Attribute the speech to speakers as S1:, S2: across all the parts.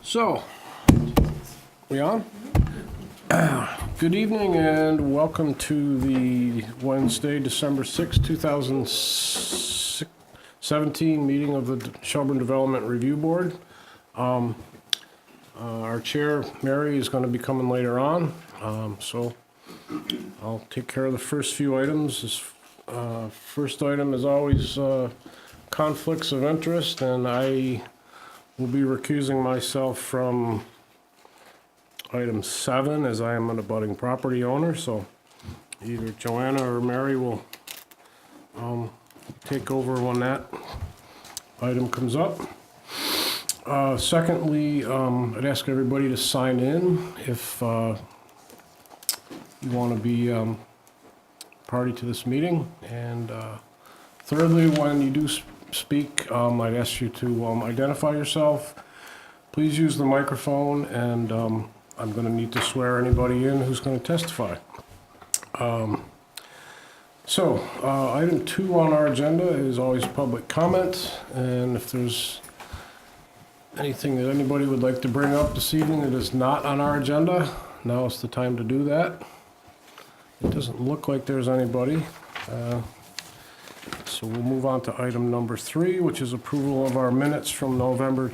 S1: So, we on? Good evening and welcome to the Wednesday, December 6, 2017 meeting of the Shelburne Development Review Board. Our chair, Mary, is going to be coming later on, so I'll take care of the first few items. This first item is always conflicts of interest, and I will be recusing myself from item 7 as I am an abutting property owner, so either Joanna or Mary will take over when that item comes up. Secondly, I'd ask everybody to sign in if you want to be party to this meeting. And thirdly, when you do speak, I'd ask you to identify yourself. Please use the microphone, and I'm going to need to swear anybody in who's going to testify. Item 2 on our agenda is always public comment, and if there's anything that anybody would like to bring up this evening that is not on our agenda, now is the time to do that. It doesn't look like there's anybody. So we'll move on to item number 3, which is approval of our minutes from November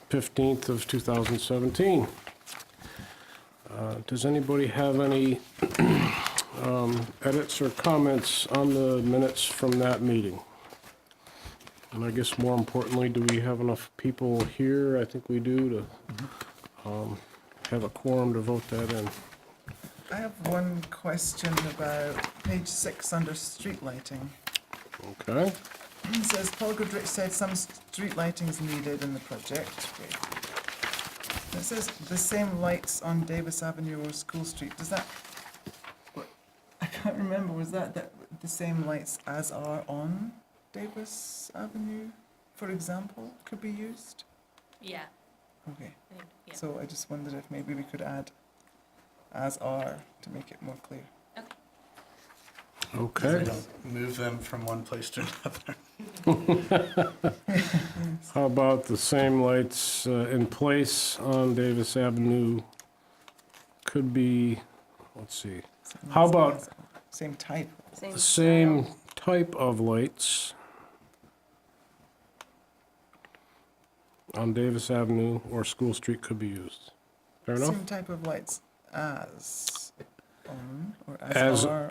S1: 15th of 2017. Does anybody have any edits or comments on the minutes from that meeting? And I guess more importantly, do we have enough people here? I think we do to have a quorum to vote that in.
S2: I have one question about page 6 under street lighting.
S1: Okay.
S2: It says Paul Goodrich said some street lighting is needed in the project. Okay. It says the same lights on Davis Avenue or School Street. Does that, I can't remember, was that the same lights as are on Davis Avenue, for example, could be used?
S3: Yeah.
S2: Okay.
S3: I think, yeah.
S2: So I just wondered if maybe we could add as are to make it more clear.
S1: Okay.
S4: Don't move them from one place to another.
S1: How about the same lights in place on Davis Avenue could be, let's see, how about
S2: Same type.
S1: the same type of lights on Davis Avenue or School Street could be used? Fair enough?
S2: Same type of lights as on or as are.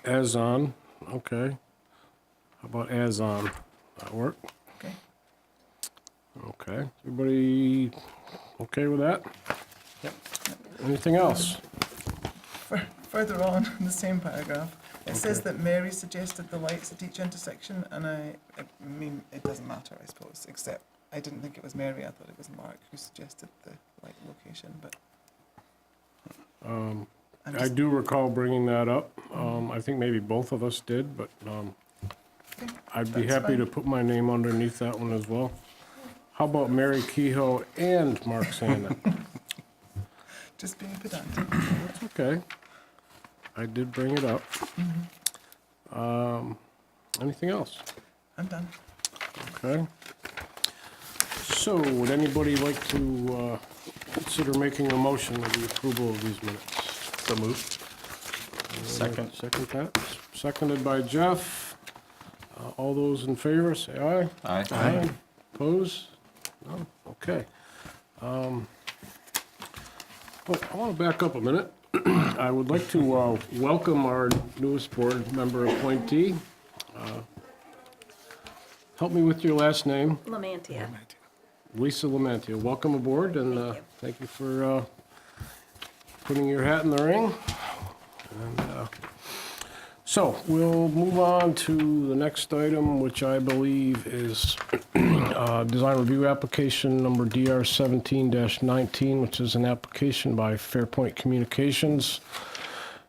S1: As on, okay. How about as on? That work?
S2: Okay.
S1: Okay. Everybody okay with that?
S4: Yep.
S1: Anything else?
S2: Further on in the same paragraph, it says
S1: Okay.
S2: that Mary suggested the lights at each intersection, and I mean, it doesn't matter, I suppose, except I didn't think it was Mary, I thought it was Mark who suggested the light location, but.
S1: I do recall bringing that up. I think maybe both of us did, but
S2: Okay,
S1: I'd be
S2: that's
S1: happy to
S2: fine.
S1: put my name underneath that one as well. How about Mary Kehoe and Mark Sandin?
S2: Just being pedantic.
S1: Okay. I did bring it up. Anything else?
S2: I'm done.
S1: Okay. So, would anybody like to consider making a motion with the approval of these minutes?
S4: So moved. Second.
S1: Second, Pat. Seconded by Jeff. All those in favor, say aye.
S4: Aye.
S1: Oppose? No? Okay. Well, I want to back up a minute. I would like to welcome our newest board member appointee. Help me with your last name.
S3: Lamantia.
S1: Lisa Lamantia, welcome aboard, and
S3: Thank you.
S1: thank you for putting your hat in the ring. And, so we'll move on to the next item, which I believe is design review application number DR 17-19, which is an application by Fairpoint Communications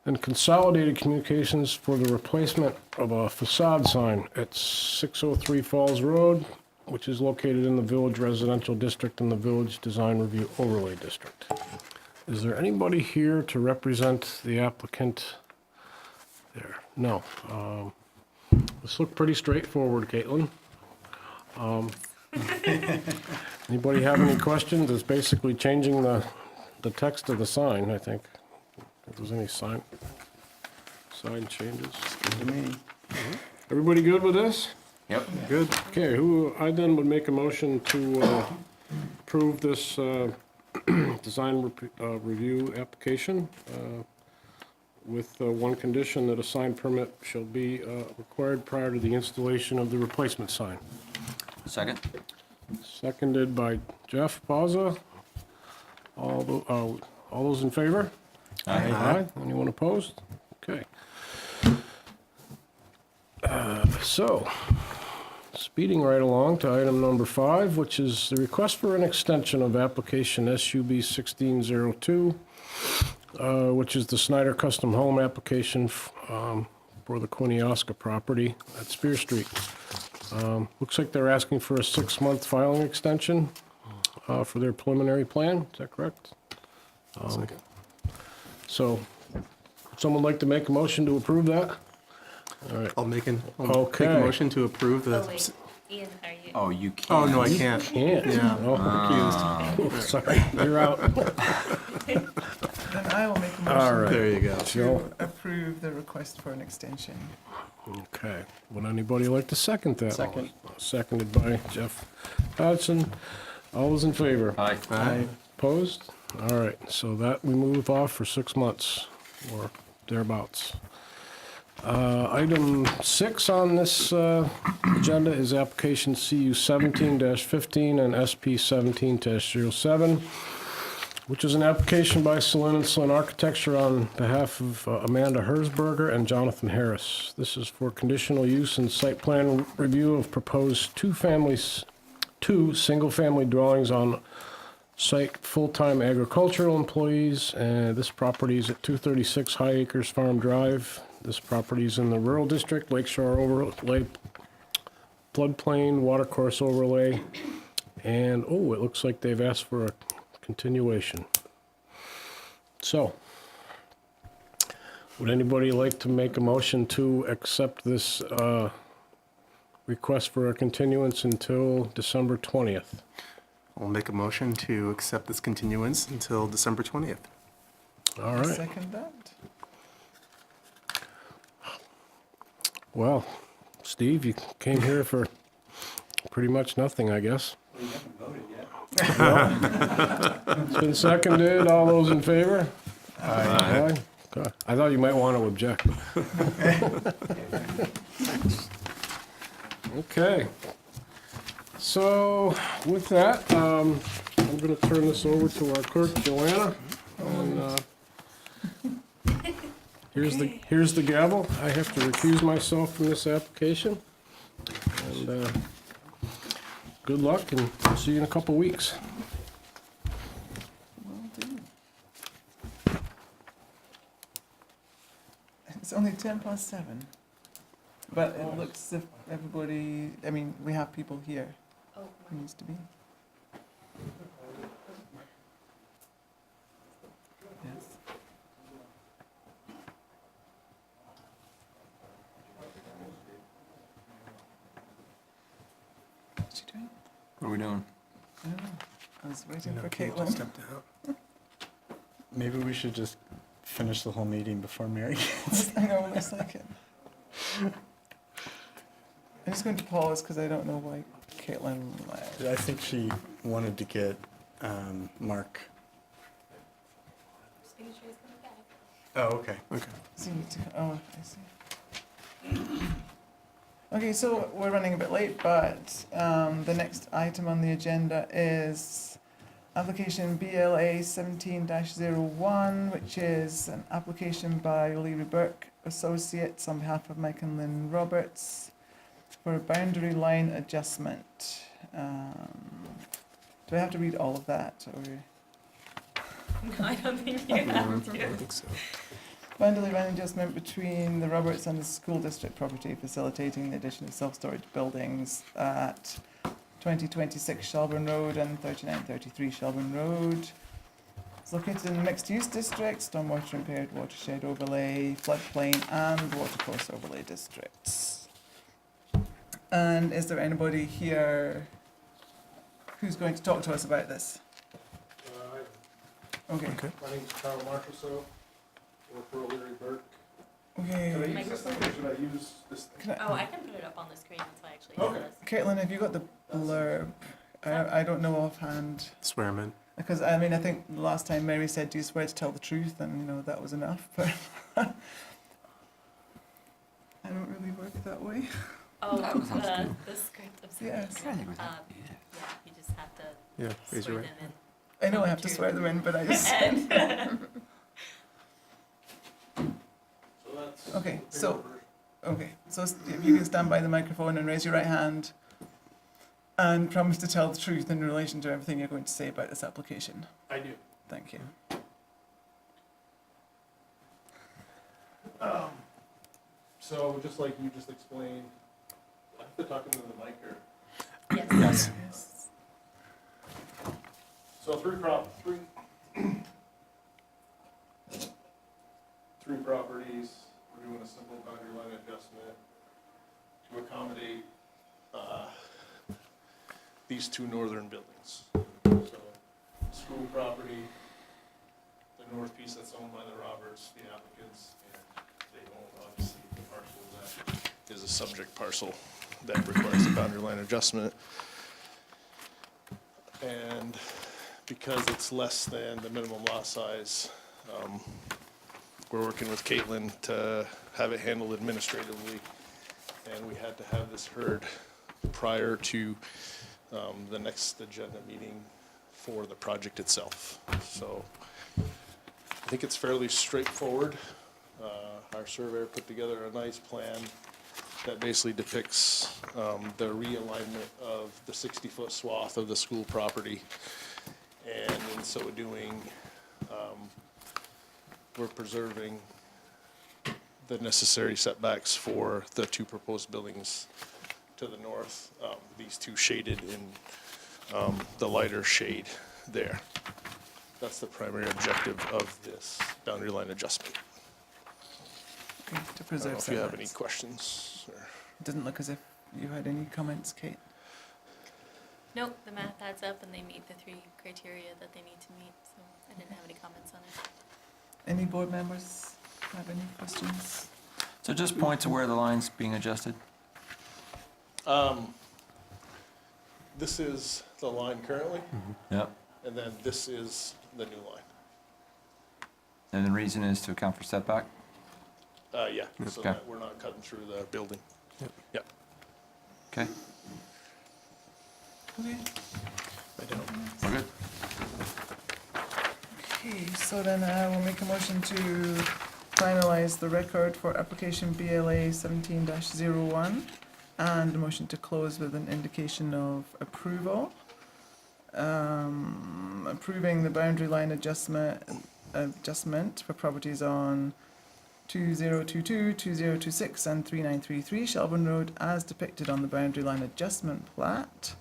S1: and Consolidated Communications for the replacement of a facade sign at 603 Falls Road, which is located in the Village Residential District and the Village Design Review Overlay District. Is there anybody here to represent the applicant there? No. This looked pretty straightforward, Caitlin. Anybody have any questions? It's basically changing the text of the sign, I think. If there's any sign changes.
S4: Good to me.
S1: Everybody good with this?
S3: Yep.
S1: Good. Okay, I then would make a motion to approve this design review application with one condition that a sign permit shall be required prior to the installation of the replacement sign.
S3: Second?
S1: Seconded by Jeff Bazza. All those in favor? Aye. Anyone opposed? Okay. So, speeding right along to item number 5, which is the request for an extension of application SUB 1602, which is the Snyder Custom Home application for the Quinniosca property at Spear Street. Looks like they're asking for a 6-month filing extension for their preliminary plan. Is that correct? So, would someone like to make a motion to approve that? All right.
S5: I'll make a
S1: Okay.
S5: motion to approve the.
S6: Oh, wait. Ian, are you?
S3: Oh, you can't.
S5: Oh, no, I can't.
S1: Can't.
S5: Yeah.
S1: Oh, sorry, you're out.
S2: Then I will make a
S1: All
S2: motion
S1: right.
S5: There you go.
S2: to approve the request for an extension.
S1: Okay. Would anybody like to second that?
S4: Second.
S1: Seconded by Jeff Dodson. All those in favor?
S3: Aye.
S5: Aye.
S1: Opposed? All right, so that we move off for 6 months or thereabouts. Item 6 on this agenda is application CU 17-15 and SP 17-07, which is an application by Solin & Solin Architecture on behalf of Amanda Herzberger and Jonathan Harris. This is for conditional use and site plan review of proposed two single-family dwellings on site full-time agricultural employees, and this property is at 236 High Acres Farm Drive. This property is in the rural district, Lakeshore Overlay, floodplain, watercourse overlay, and, it looks like they've asked for a continuation. So, would anybody like to make a motion to accept this request for a continuance until December 20th?
S5: I'll make a motion to accept this continuance until December 20th.
S1: All
S2: I
S1: right.
S2: second that.
S1: Well, Steve, you came here for pretty much nothing, I guess.
S7: Well, you haven't voted yet.
S1: It's been seconded. All those in favor? Aye. Okay. I thought you might want to object. Okay. So with that, I'm going to turn this over to our clerk, Joanna. And, here's the gavel. I have to recuse myself from this application. And good luck, and see you in a couple weeks.
S2: Will do. It's only 7:10, but it looks as if everybody, we have people here
S6: Oh,
S2: who needs to be. Yes. What's she doing?
S3: What are we doing?
S2: I don't know. I was waiting for
S5: Kate just
S2: Caitlin.
S5: stepped out.
S4: Maybe we should just finish the whole meeting before Mary gets.
S2: I know, looks like it. I'm just going to pause because I don't know why Caitlin left.
S4: I think she wanted to get Mark.
S6: Signature's coming back.
S4: Oh, okay.
S2: So you need to, oh, I see. Okay, so we're running a bit late, but the next item on the agenda is application BLA 17-01, which is an application by Leary Burke Associates on behalf of Mike and Lynn Roberts for a boundary line adjustment. Do I have to read all of that, or?
S6: No, I don't think you have to.
S5: I think so.
S2: Boundary line adjustment between the Roberts and the school district property facilitating the addition of self-storage buildings at 2026 Shelburne Road and 3933 Shelburne Road. It's located in the mixed-use district, stormwater impaired watershed overlay, floodplain and watercourse overlay districts. And is there anybody here Who's going to talk to us about this? Okay,
S5: Okay.
S1: My name's Carl Marchessault, work for O'Leary Burke.
S2: okay.
S1: Can I use this thing, or should I use this thing?
S2: Can I-
S6: Oh, I can put it up on the screen, so I actually
S1: Okay.
S6: have this.
S2: Caitlin, have you got the blurb? I don't know offhand.
S5: Swear 'em in.
S2: Because, I mean, I think the last time Mary said, do you swear to tell the truth? And, you know, that was enough, but I don't really work that way.
S6: Oh,
S3: That sounds good.
S6: the script of something.
S2: Yes.
S6: Yeah, you just have to
S5: Yeah, raise
S6: swear
S5: your right.
S6: them in.
S2: I know I have to swear them in, but I just,
S6: And
S1: So that's.
S2: Okay,
S1: the
S2: so-
S1: bigger version.
S2: okay. So if you can stand by the microphone and raise your right hand and promise to tell the truth in relation to everything you're going to say about this application.
S1: I do.
S2: Thank you.
S1: So just like you just explained, I have to talk into the mic or?
S6: yes.
S3: Yes.
S2: Yes.
S1: So three properties, we're doing a simple boundary line adjustment to accommodate, these two northern buildings. So, school property, the north piece that's owned by the Roberts, the applicants, and they own obviously the parcel that is a subject parcel that requires a boundary line adjustment. And because it's less than the minimum lot size, we're working with Caitlin to have it handled administratively. And we had to have this heard prior to the next agenda meeting for the project itself. So I think it's fairly straightforward. Our surveyor put together a nice plan that basically depicts the realignment of the 60-foot swath of the school property. And in so doing, we're preserving the necessary setbacks for the two proposed buildings to the north, these two shaded in the lighter shade there. That's the primary objective of this boundary line adjustment.
S2: Okay, to
S1: I don't know
S2: preserve
S1: if you have any
S2: setbacks.
S1: questions, or?
S2: It didn't look as if you had any comments, Kate.
S6: Nope, the math adds up and they meet the 3 criteria that they need to meet, so I didn't have any comments on it.
S2: Any board members have any questions?
S3: So just point to where the line's being adjusted.
S1: This is the line currently,
S3: Yep.
S1: and then this is the new line.
S3: And the reason is to account for setback?
S1: Yeah, so
S3: Okay.
S1: that we're not cutting through the building. Yep.
S3: Okay,
S2: Okay.
S1: I don't.
S3: we're good.
S2: Okay, so then I will make a motion to finalize the record for application BLA 17-01 and a motion to close with an indication of approval. Approving the boundary line adjustment for properties on 2022, 2026 and 3933 Shelburne Road as depicted on the boundary line adjustment plat,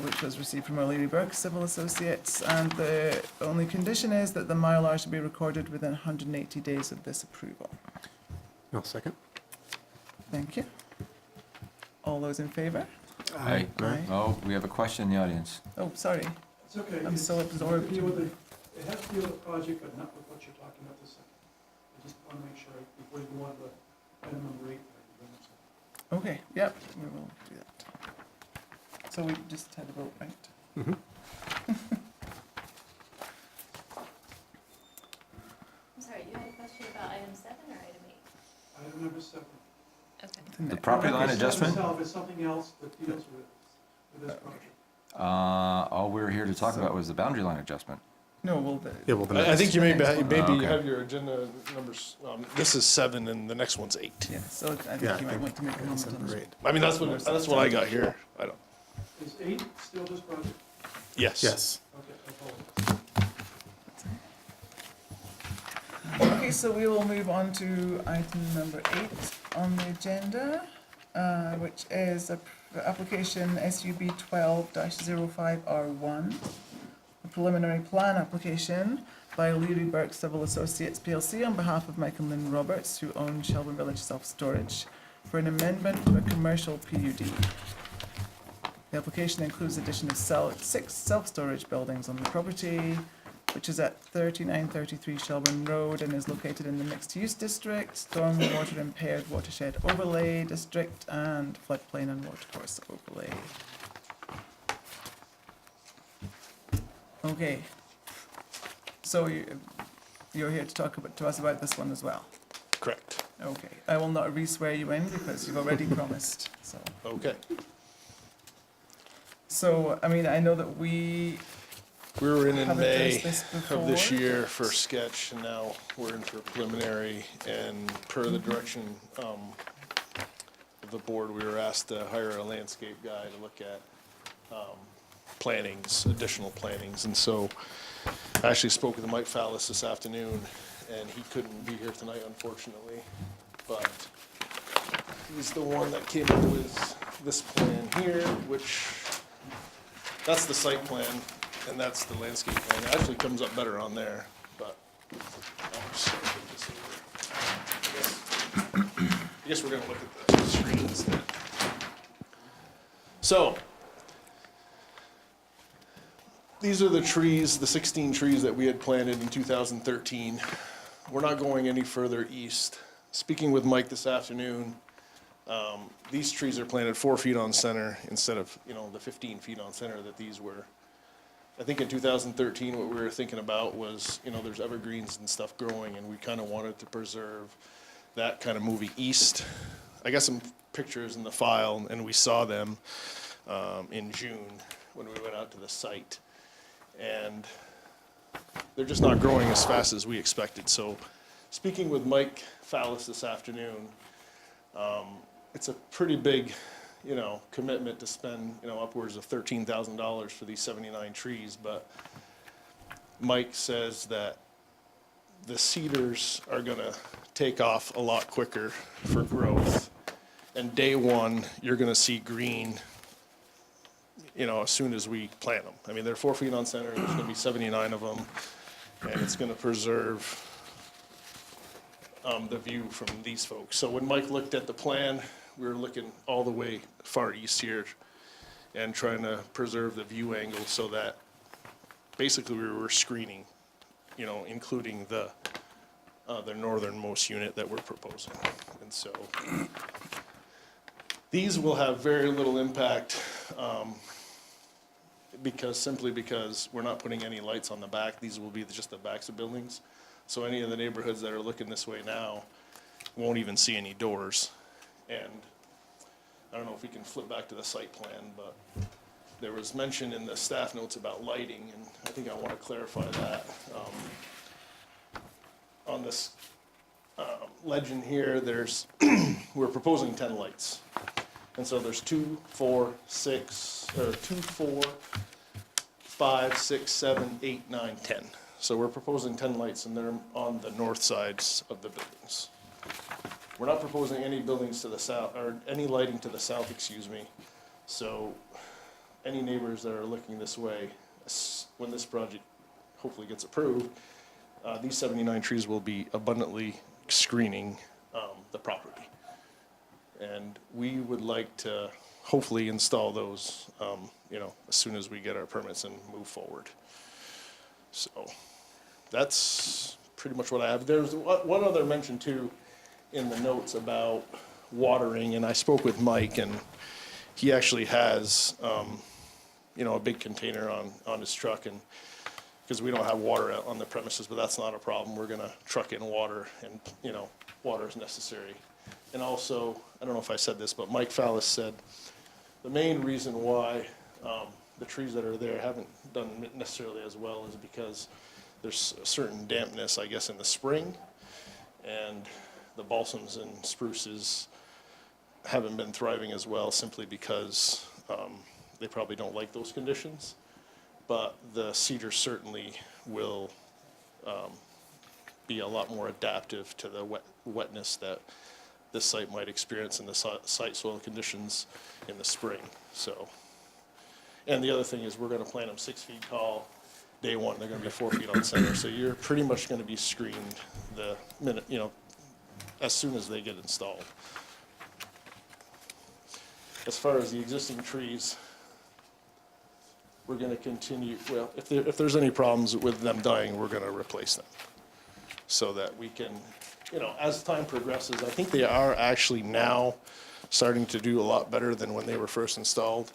S2: which was received from O'Leary Burke Civil Associates, and the only condition is that the Mylar should be recorded within 180 days of this approval.
S5: No, second.
S2: Thank you. All those in favour?
S3: Hey,
S2: Aye.
S3: oh, we have a question in the audience.
S2: Oh, sorry,
S7: It's okay.
S2: I'm so absorbed.
S7: It has to do with the project, but not with what you're talking about this second. I just want to make sure before you go on to minimum rate.
S2: Okay, yep, we will do that. So we just had a vote, right?
S5: Mm-hmm.
S6: I'm sorry, you had a question about item 7 or item 8?
S7: Item number 7.
S6: Okay.
S3: The property line adjustment?
S7: Itself is something else that deals with this project.
S3: All we were here to talk about was the boundary line adjustment.
S2: No, well,
S5: Yeah, well, the
S1: I
S5: next.
S1: think you maybe,
S2: Next one.
S1: maybe you
S3: Okay.
S1: have your agenda numbers, this is 7 and the next one's 8.
S2: yeah, so I think
S5: Yeah,
S2: you might want to make a comment on that.
S5: Right.
S1: I mean, that's what I got here. I don't,
S7: Is 8 still this project?
S1: yes.
S5: Yes.
S7: Okay, I apologize.
S2: Okay, so we will move on to item number 8 on the agenda, which is application SUB 12-05R1, a preliminary plan application by O'Leary Burke Civil Associates PLC on behalf of Mike and Lynn Roberts, who own Shelburne Village Self-Storage, for an amendment to a commercial PUD. The application includes addition of 6 self-storage buildings on the property, which is at 3933 Shelburne Road and is located in the mixed-use district, stormwater impaired watershed overlay district, and floodplain and watercourse overlay. Okay. So you're here to talk to us about this one as well?
S8: Correct.
S2: Okay. I will not re-swear you in because you've already promised, so.
S8: Okay.
S2: So, I mean, I know that we
S8: We were in
S2: have
S8: May
S2: addressed this
S8: of this
S2: before.
S8: year for sketch, and now we're in for preliminary. And per the direction of the board, we were asked to hire a landscape guy to look at plantings, additional plantings. And so I actually spoke with Mike Fallis this afternoon, and he couldn't be here tonight, unfortunately. But he's the one that came up with this plan here, which, that's the site plan, and that's the landscape plan. It actually comes up better on there, but I'll just put this over. I guess we're gonna look at the screen instead. So, these are the trees, the 16 trees that we had planted in 2013. We're not going any further east. Speaking with Mike this afternoon, these trees are planted 4 feet on center instead of, the 15 feet on center that these were. I think in 2013, what we were thinking about was, there's evergreens and stuff growing, and we kind of wanted to preserve that kind of moving east. I got some pictures in the file, and we saw them in June when we went out to the site. And they're just not growing as fast as we expected. So speaking with Mike Fallis this afternoon, it's a pretty big, commitment to spend, upwards of $13,000 for these 79 trees. But Mike says that the cedars are gonna take off a lot quicker for growth. And day one, you're gonna see green, as soon as we plant them. I mean, they're 4 feet on center, there's gonna be 79 of them, and it's gonna preserve the view from these folks. So when Mike looked at the plan, we were looking all the way far east here and trying to preserve the view angle so that basically we were screening, including the northernmost unit that we're proposing. And so these will have very little impact, simply because we're not putting any lights on the back. These will be just the backs of buildings. So any of the neighborhoods that are looking this way now won't even see any doors. And I don't know if we can flip back to the site plan, but there was mention in the staff notes about lighting, and I think I want to clarify that. On this legend here, we're proposing 10 lights. And so there's 2, 4, 5, 6, 7, 8, 9, 10. So we're proposing 10 lights, and they're on the north sides of the buildings. We're not proposing any buildings to the south, or any lighting to the south, excuse me. So any neighbors that are looking this way, when this project hopefully gets approved, these 79 trees will be abundantly screening the property. And we would like to hopefully install those, as soon as we get our permits and move forward. So that's pretty much what I have. There's one other mention too in the notes about watering, and I spoke with Mike, and he actually has, a big container on his truck, and because we don't have water out on the premises, but that's not a problem. We're gonna truck in water, and, water is necessary. And also, I don't know if I said this, but Mike Fallis said the main reason why the trees that are there haven't done necessarily as well is because there's a certain dampness, I guess, in the spring, and the balsams and spruces haven't been thriving as well simply because they probably don't like those conditions. But the cedar certainly will be a lot more adaptive to the wetness that this site might experience in the site soil conditions in the spring. So, and the other thing is we're gonna plant them 6 feet tall. Day one, they're gonna be 4 feet on center. So you're pretty much gonna be screened the minute, as soon as they get installed. As far as the existing trees, we're gonna continue, well, if there's any problems with them dying, we're gonna replace them. So that we can, you know, as time progresses, I think they are actually now starting to do a lot better than when they were first installed.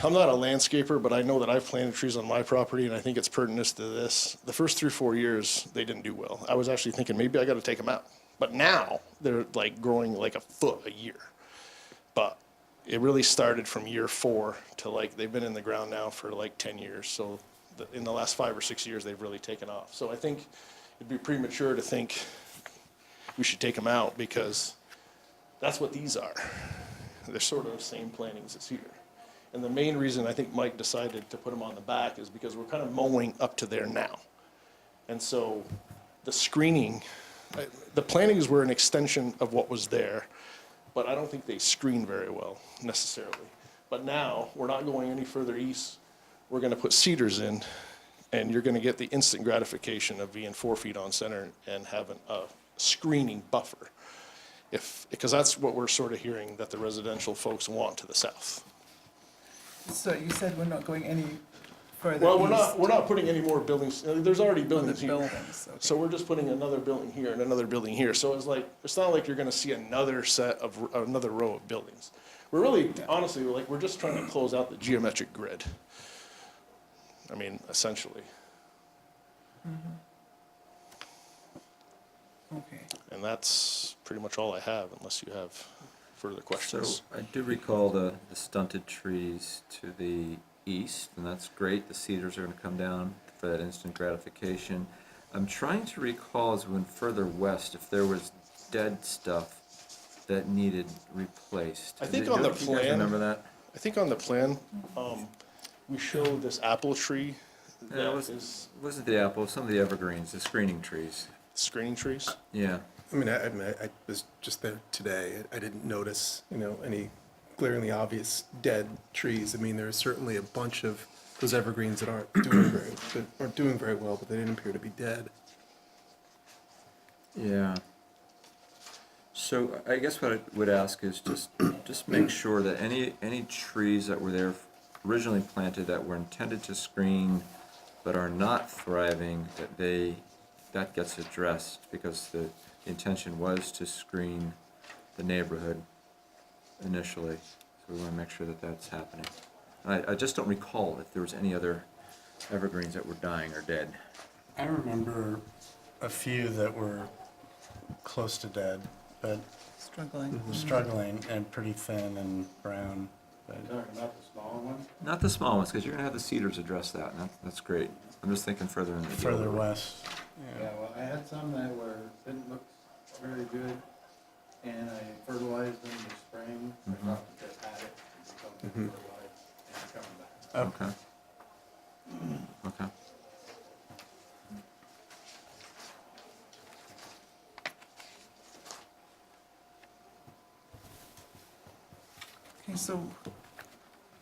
S8: I'm not a landscaper, but I know that I've planted trees on my property, and I think it's pertinent to this. The first 3 or 4 years, they didn't do well. I was actually thinking, maybe I gotta take them out. But now, they're like growing like a foot a year. But it really started from year 4 to like, they've been in the ground now for like 10 years. So in the last 5 or 6 years, they've really taken off. So I think it'd be premature to think we should take them out, because that's what these are. They're sort of the same plantings as here. And the main reason I think Mike decided to put them on the back is because we're kind of mowing up to there now. And so the screening, the plantings were an extension of what was there, but I don't think they screen very well necessarily. But now, we're not going any further east. We're gonna put cedars in, and you're gonna get the instant gratification of being 4 feet on center and having a screening buffer. Because that's what we're sort of hearing that the residential folks want to the south.
S2: So you said we're not going any further
S8: Well,
S2: east?
S8: we're not putting any more buildings, there's already
S2: Other
S8: buildings here.
S2: buildings, okay.
S8: So we're just putting another building here and another building here. So it's like, it's not like you're gonna see another another row of buildings. We're really, honestly, we're just trying to close out the geometric grid. I mean, essentially.
S2: Okay.
S8: And that's pretty much all I have, unless you have further
S3: So
S8: questions.
S3: I do recall the stunted trees to the east, and that's great. The cedars are gonna come down for that instant gratification. I'm trying to recall as we went further west, if there was dead stuff that needed replaced.
S8: I think
S3: Do
S8: on the
S3: you guys
S8: plan-
S3: remember that?
S8: I think on the plan, we showed this apple tree
S3: Yeah,
S8: that
S3: it
S8: is
S3: wasn't the apple, some of the evergreens, the screening trees.
S8: screening trees.
S3: Yeah.
S5: I mean, I was just there today. I didn't notice, any glaringly obvious dead trees. I mean, there's certainly a bunch of those evergreens that aren't doing very well, but they didn't appear to be dead.
S3: Yeah. So I guess what I would ask is just make sure that any trees that were there originally planted that were intended to screen but are not thriving, that gets addressed, because the intention was to screen the neighborhood initially. So we want to make sure that that's happening. I just don't recall if there was any other evergreens that were dying or dead.
S4: I remember a few that were close to dead, but
S2: Struggling.
S4: struggling and pretty thin and brown. But
S7: Talking about the smaller ones?
S3: Not the small ones, because you're going to have the cedars address that, and that's great. I'm just thinking further in the
S4: further
S3: field.
S4: west.
S7: Yeah, well, I had some that didn't look very good, and I fertilized them this spring. I thought that they had it, and something fertilized, and it's coming back.
S3: Okay. Okay.
S2: Okay, so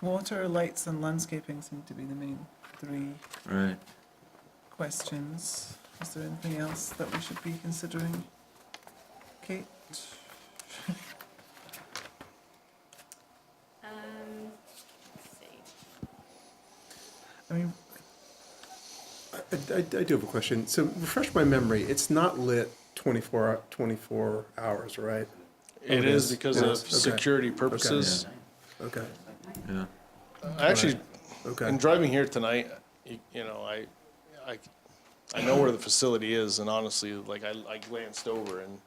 S2: water, lights and landscaping seem to be the main 3
S3: Right.
S2: questions. Is there anything else that we should be considering? Kate?
S6: Let's see.
S2: I mean,
S5: I do have a question. So refresh my memory, it's not lit 24 hours, right?
S8: It is because
S5: It
S8: of
S5: is? Okay.
S8: security purposes.
S5: Okay,
S3: Yeah.
S8: Actually,
S5: okay.
S8: in driving here tonight, I know where the facility is, and honestly, like, I glanced over, and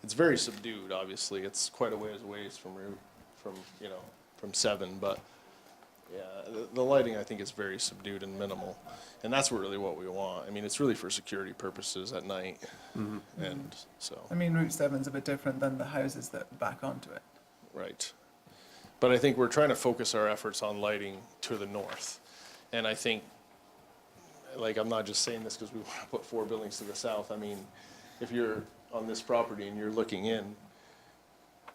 S8: it's very subdued, obviously. It's quite a ways away from 7, but, yeah, the lighting, I think, is very subdued and minimal. And that's really what we want. I mean, it's really for security purposes at night, and so,
S2: I mean, Route 7's a bit different than the houses that back onto it.
S8: right. But I think we're trying to focus our efforts on lighting to the north. And I think, like, I'm not just saying this because we want to put 4 buildings to the south. I mean, if you're on this property and you're looking in,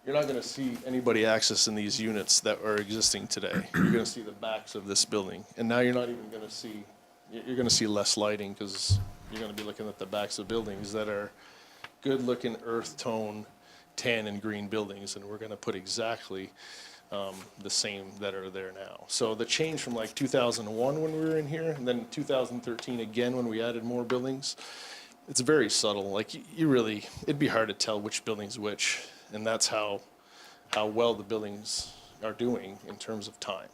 S8: you're not going to see anybody accessing these units that are existing today. You're going to see the backs of this building. And now you're not even going to see, you're going to see less lighting because you're going to be looking at the backs of buildings that are good-looking earth tone tan and green buildings. And we're going to put exactly the same that are there now. So the change from like 2001 when we were in here, and then 2013 again when we added more buildings, it's very subtle. Like you really, it'd be hard to tell which building's which, and that's how well the buildings are doing in terms of time.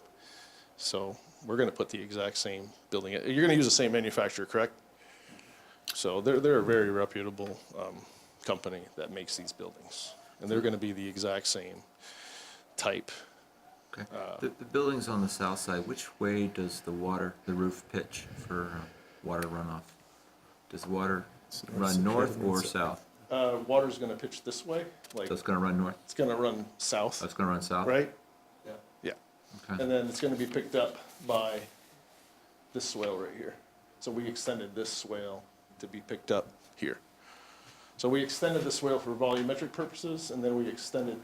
S8: So we're gonna put the exact same building. You're gonna use the same manufacturer, correct? So they're a very reputable company that makes these buildings, and they're gonna be the exact same type.
S3: Okay. The buildings on the south side, which way does the roof pitch for water runoff? Does the water run north or south?
S8: Water's gonna pitch this way, like
S3: So it's gonna run north?
S8: it's gonna run south,
S3: Oh, it's gonna run south?
S8: right?
S7: Yeah.
S8: Yeah.
S3: Okay.
S8: And then it's gonna be picked up by this swale right here. So we extended this swale to be picked up here. So we extended the swale for volumetric purposes, and then we extended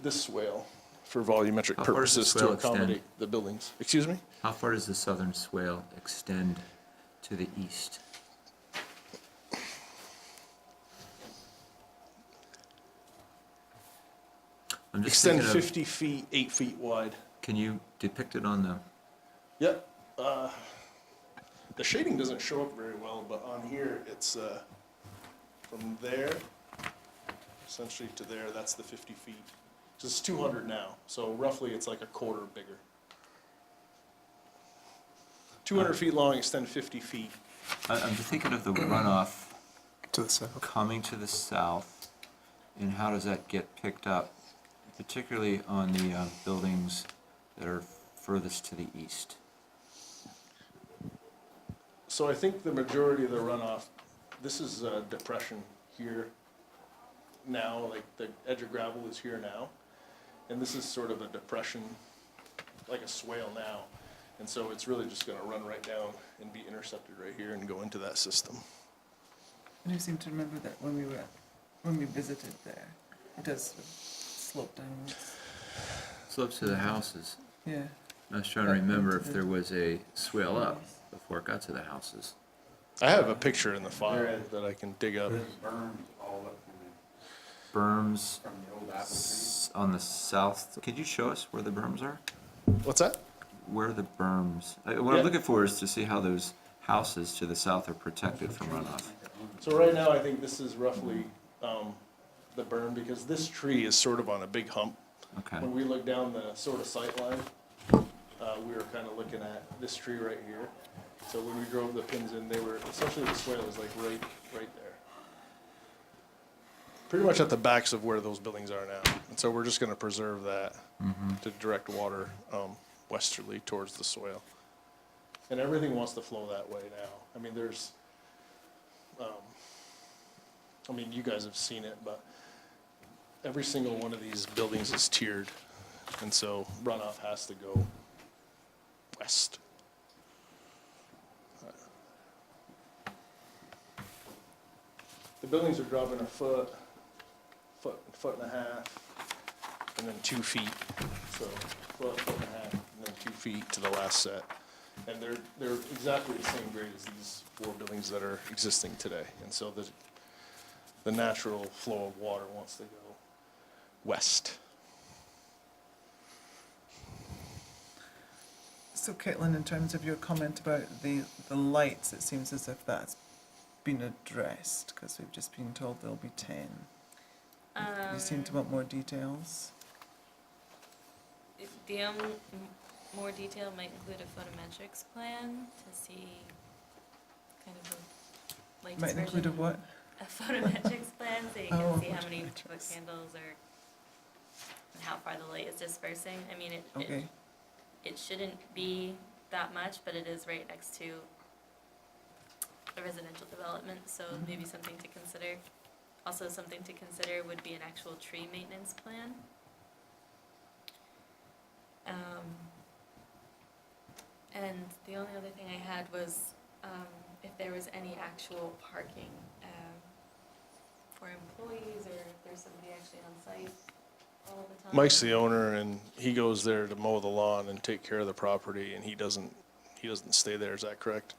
S8: this swale for volumetric
S3: How far does the
S8: purposes to
S3: swale extend?
S8: accommodate the buildings. Excuse me?
S3: How far does the southern swale extend to the east? I'm just
S8: Extend
S3: thinking of,
S8: 50 feet, 8 feet wide.
S3: can you depict it on the,
S8: Yep. The shading doesn't show up very well, but on here, it's from there, essentially to there, that's the 50 feet. So it's 200 now, so roughly it's like a quarter bigger. 200 feet long, extend 50 feet.
S3: I'm just thinking of the runoff
S5: To the south.
S3: coming to the south, and how does that get picked up, particularly on the buildings that are furthest to the east?
S8: So I think the majority of the runoff, this is a depression here now, like the edge of gravel is here now. And this is sort of a depression, like a swale now. And so it's really just gonna run right down and be intercepted right here and go into that system.
S2: I do seem to remember that when we visited there, it does sort of slope downwards.
S3: Slopes to the houses.
S2: Yeah.
S3: I was trying to remember if there was a swale up before it got to the houses.
S8: I have a picture in the file that I can dig up.
S7: There's berms all up in
S3: Berms
S7: from the old apple trees.
S3: on the south. Could you show us where the berms are?
S8: What's that?
S3: Where are the berms? What
S8: Yeah.
S3: I'm looking for is to see how those houses to the south are protected from runoff.
S8: So right now, I think this is roughly the berm, because this tree is sort of on a big hump.
S3: Okay.
S8: When we look down the sort of sight line, we were kind of looking at this tree right here. So when we drove the pins in, they were, essentially the swale is like right there. Pretty much at the backs of where those buildings are now. And so we're just gonna preserve that to direct water westerly towards the swale. And everything wants to flow that way now. I mean, there's, you guys have seen it, but every single one of these buildings is tiered. And so runoff has to go west. The buildings are dropping a foot and a half, and then 2 feet. So foot and a half, and then 2 feet to the last set. And they're exactly the same grade as these 4 buildings that are existing today. And so the natural flow of water wants to go west.
S2: So Caitlin, in terms of your comment about the lights, it seems as if that's been addressed, because we've just been told there'll be 10. You seem to want more details.
S6: The more detail might include a photometrics plan to see kind of the latest
S2: Might include a
S6: version.
S2: what?
S6: A photometrics plan, so you
S2: Oh,
S6: can see how many foot
S2: photometrics.
S6: candles are, and how far the light is dispersing. I mean,
S2: Okay.
S6: it shouldn't be that much, but it is right next to a residential development, so maybe something to consider. Also, something to consider would be an actual tree maintenance plan. And the only other thing I had was if there was any actual parking for employees, or if there's somebody actually on site all the time.
S8: Mike's the owner, and he goes there to mow the lawn and take care of the property, and he doesn't stay there. Is that correct?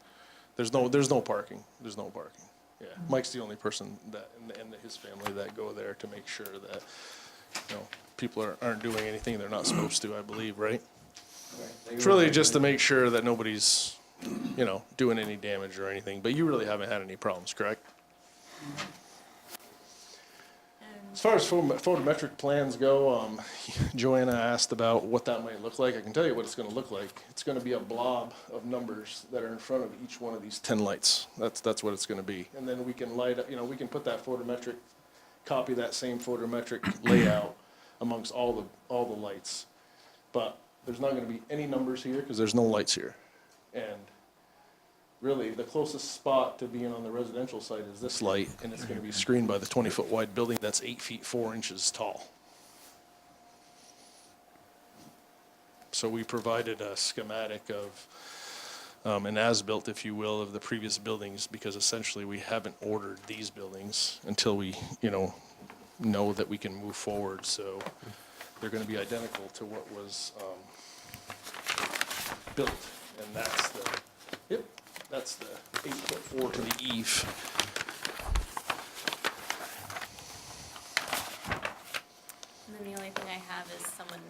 S8: There's no parking. There's no parking. Yeah, Mike's the only person that, and his family that go there to make sure that people aren't doing anything they're not supposed to, I believe, right? It's really just to make sure that nobody's, doing any damage or anything, but you really haven't had any problems, correct? As far as photometric plans go, Joanna asked about what that might look like. I can tell you what it's gonna look like. It's gonna be a blob of numbers that are in front of each one of these 10 lights. That's what it's gonna be. And then we can light up, we can put that photometric, copy that same photometric layout amongst all the lights. But there's not gonna be any numbers here, because there's no lights here. And really, the closest spot to being on the residential side is this light, and it's gonna be screened by the 20-foot wide building that's 8 feet 4 inches tall. So we provided a schematic of, an as-built, if you will, of the previous buildings, because essentially we haven't ordered these buildings until we, know that we can move forward, so they're gonna be identical to what was, built, and that's the 8'4" to the eave.
S6: And then the only thing I have is someone,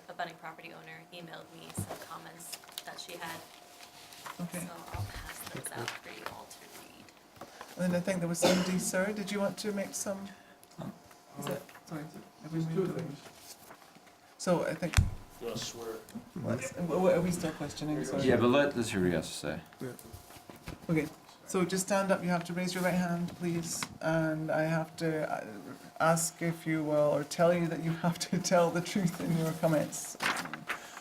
S6: a budding property owner emailed me some comments that she had.
S2: Okay.
S6: So I'll pass those out for you all to read.
S2: And then I think there was somebody, sorry, did you want to make some? Is it, sorry, have we moved on? So I think,
S8: You wanna swear?
S2: are we still questioning, sorry?
S3: Yeah, but let's hear what he has to say.
S2: Okay, so just stand up, you have to raise your right hand, please, and I have to ask if you will, or tell you that you have to tell the truth in your comments.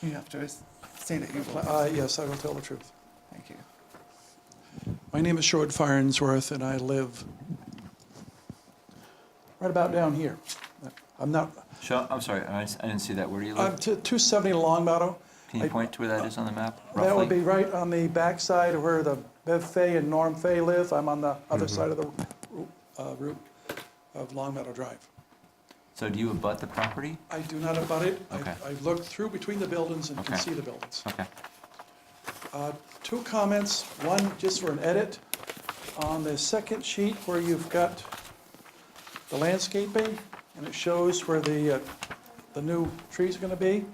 S2: You have to say that you will.
S9: Yes, I will tell the truth.
S2: Thank you.
S9: My name is Sherwood Farnsworth, and I live right about down here. I'm not,
S3: I'm sorry, I didn't see that. Where do you
S9: I'm
S3: live?
S9: 270 Longmeadow.
S3: Can you point to where that is on the map, roughly?
S9: That would be right on the backside of where the Bev Fay and Norm Fay live. I'm on the other side of the route of Longmeadow Drive.
S3: So do you abut the property?
S9: I do not abut it.
S3: Okay.
S9: I looked through between the buildings and can
S3: Okay.
S9: see the buildings.
S3: Okay.
S9: Two comments, one just for an edit. On the second sheet where you've got the landscaping, and it shows where the new trees are gonna be.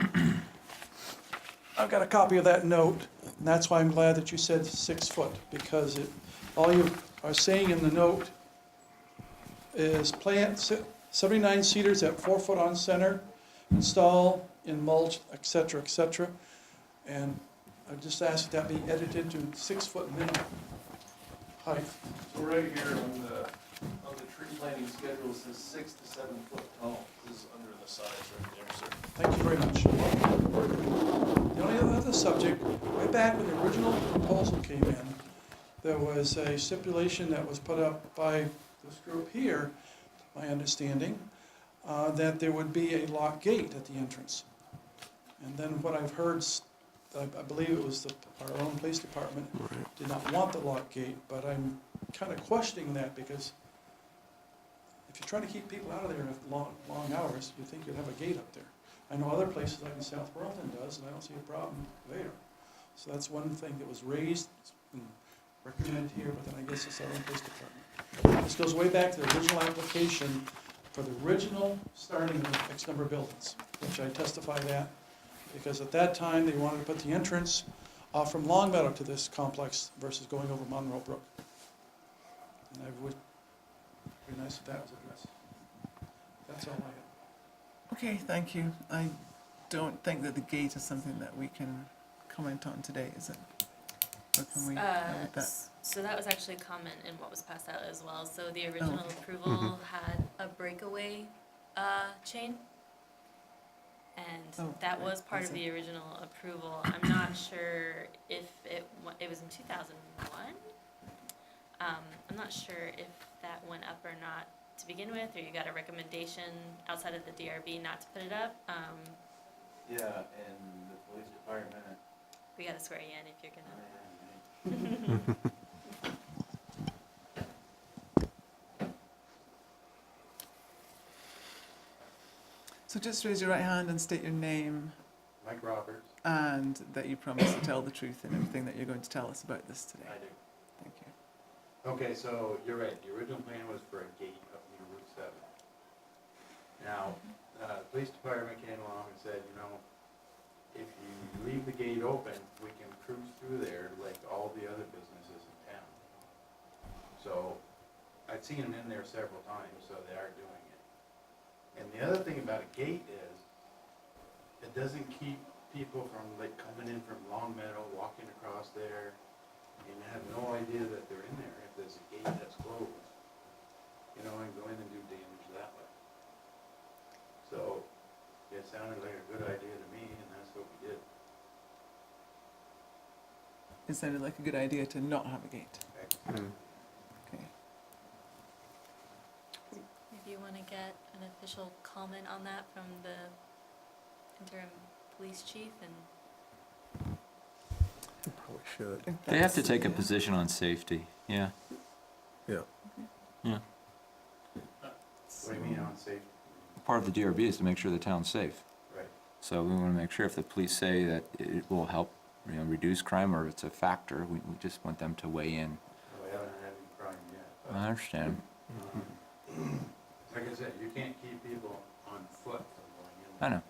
S9: I've got a copy of that note, and that's why I'm glad that you said 6 foot, because all you are saying in the note is plant 79 cedars at 4 foot on center, install in mulch, et cetera, et cetera. And I just asked that be edited to 6 foot minimum height.
S8: So right here on the tree planting schedule, it says 6 to 7 foot tall. This is under the sides right there, sir.
S9: Thank you very much. The only other subject, way back when the original proposal came in, there was a stipulation that was put up by this group here, my understanding, that there would be a lock gate at the entrance. And then what I've heard, I believe it was our own police department did not want the lock gate, but I'm kind of questioning that, because if you're trying to keep people out of there at long hours, you'd think you'd have a gate up there. I know other places like in South Burlington does, and I don't see a problem there. So that's one thing that was raised and recommended here, but then I guess it's our own police department. This goes way back to the original application for the original starting of X number of buildings, which I testify that, because at that time, they wanted to put the entrance from Longmeadow to this complex versus going over Monroe Brook. And I would be nice if that was addressed. That's all I have.
S2: Okay, thank you. I don't think that the gate is something that we can comment on today, is it? Or can we?
S6: So that was actually a comment in what was passed out as well. So the original approval had a breakaway chain. And that was part of the original approval. I'm not sure if it was in 2001. I'm not sure if that went up or not to begin with, or you got a recommendation outside of the DRB not to put it up.
S7: Yeah, and the police department.
S6: We gotta swear you in if you're gonna.
S2: So just raise your right hand and state your name,
S7: Mike Roberts.
S2: and that you promise to tell the truth in everything that you're going to tell us about this today.
S7: I do.
S2: Thank you.
S7: Okay, so you're right, the original plan was for a gate up near Route 7. Now, the police department came along and said, you know, if you leave the gate open, we can cruise through there like all the other businesses in town. So, I've seen them in there several times, so they are doing it. And the other thing about a gate is, it doesn't keep people from like coming in from Long Meadow, walking across there, and have no idea that they're in there if there's a gate that's closed. You know, and go in and do damage that way. So, it sounded like a good idea to me, and that's what we did.
S2: It sounded like a good idea to not have a gate. Okay.
S6: Maybe you want to get an official comment on that from the interim police chief and
S5: Probably should,
S2: If
S3: They have to
S2: that's-
S3: take a
S2: yeah.
S3: position on safety, yeah.
S5: yeah.
S3: Yeah.
S7: What do you mean on safety?
S3: Part of the DRB is to make sure the town's safe.
S7: Right.
S3: So we want to make sure if the police say that it will help, you know, reduce crime or it's a factor, we just want them to weigh in.
S7: So we haven't had any crime yet.
S3: I understand.
S7: Like I said, you can't keep people on foot from going in.
S3: I know.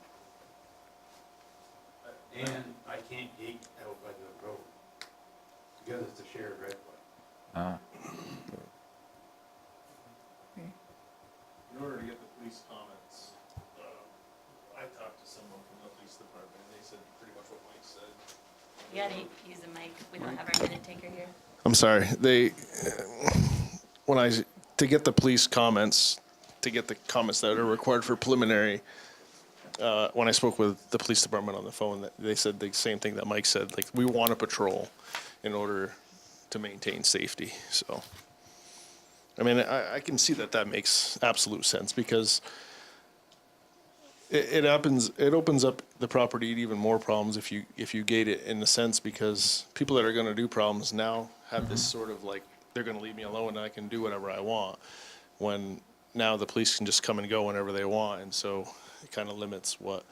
S7: And I can't gate out by the road, because it's a shared right of way.
S2: Okay.
S8: In order to get the police comments, I talked to someone from the police department, and they said pretty much what Mike said.
S6: you gotta use a mic. We don't have our minute taker here.
S8: I'm sorry, to get the police comments, to get the comments that are required for preliminary, when I spoke with the police department on the phone, they said the same thing that Mike said, like, we want a patrol in order to maintain safety, so. I mean, I can see that makes absolute sense, because it opens up the property to even more problems if you gate it, in a sense, because people that are gonna do problems now have this sort of like, they're gonna leave me alone and I can do whatever I want, when now the police can just come and go whenever they want, and so it kind of limits what,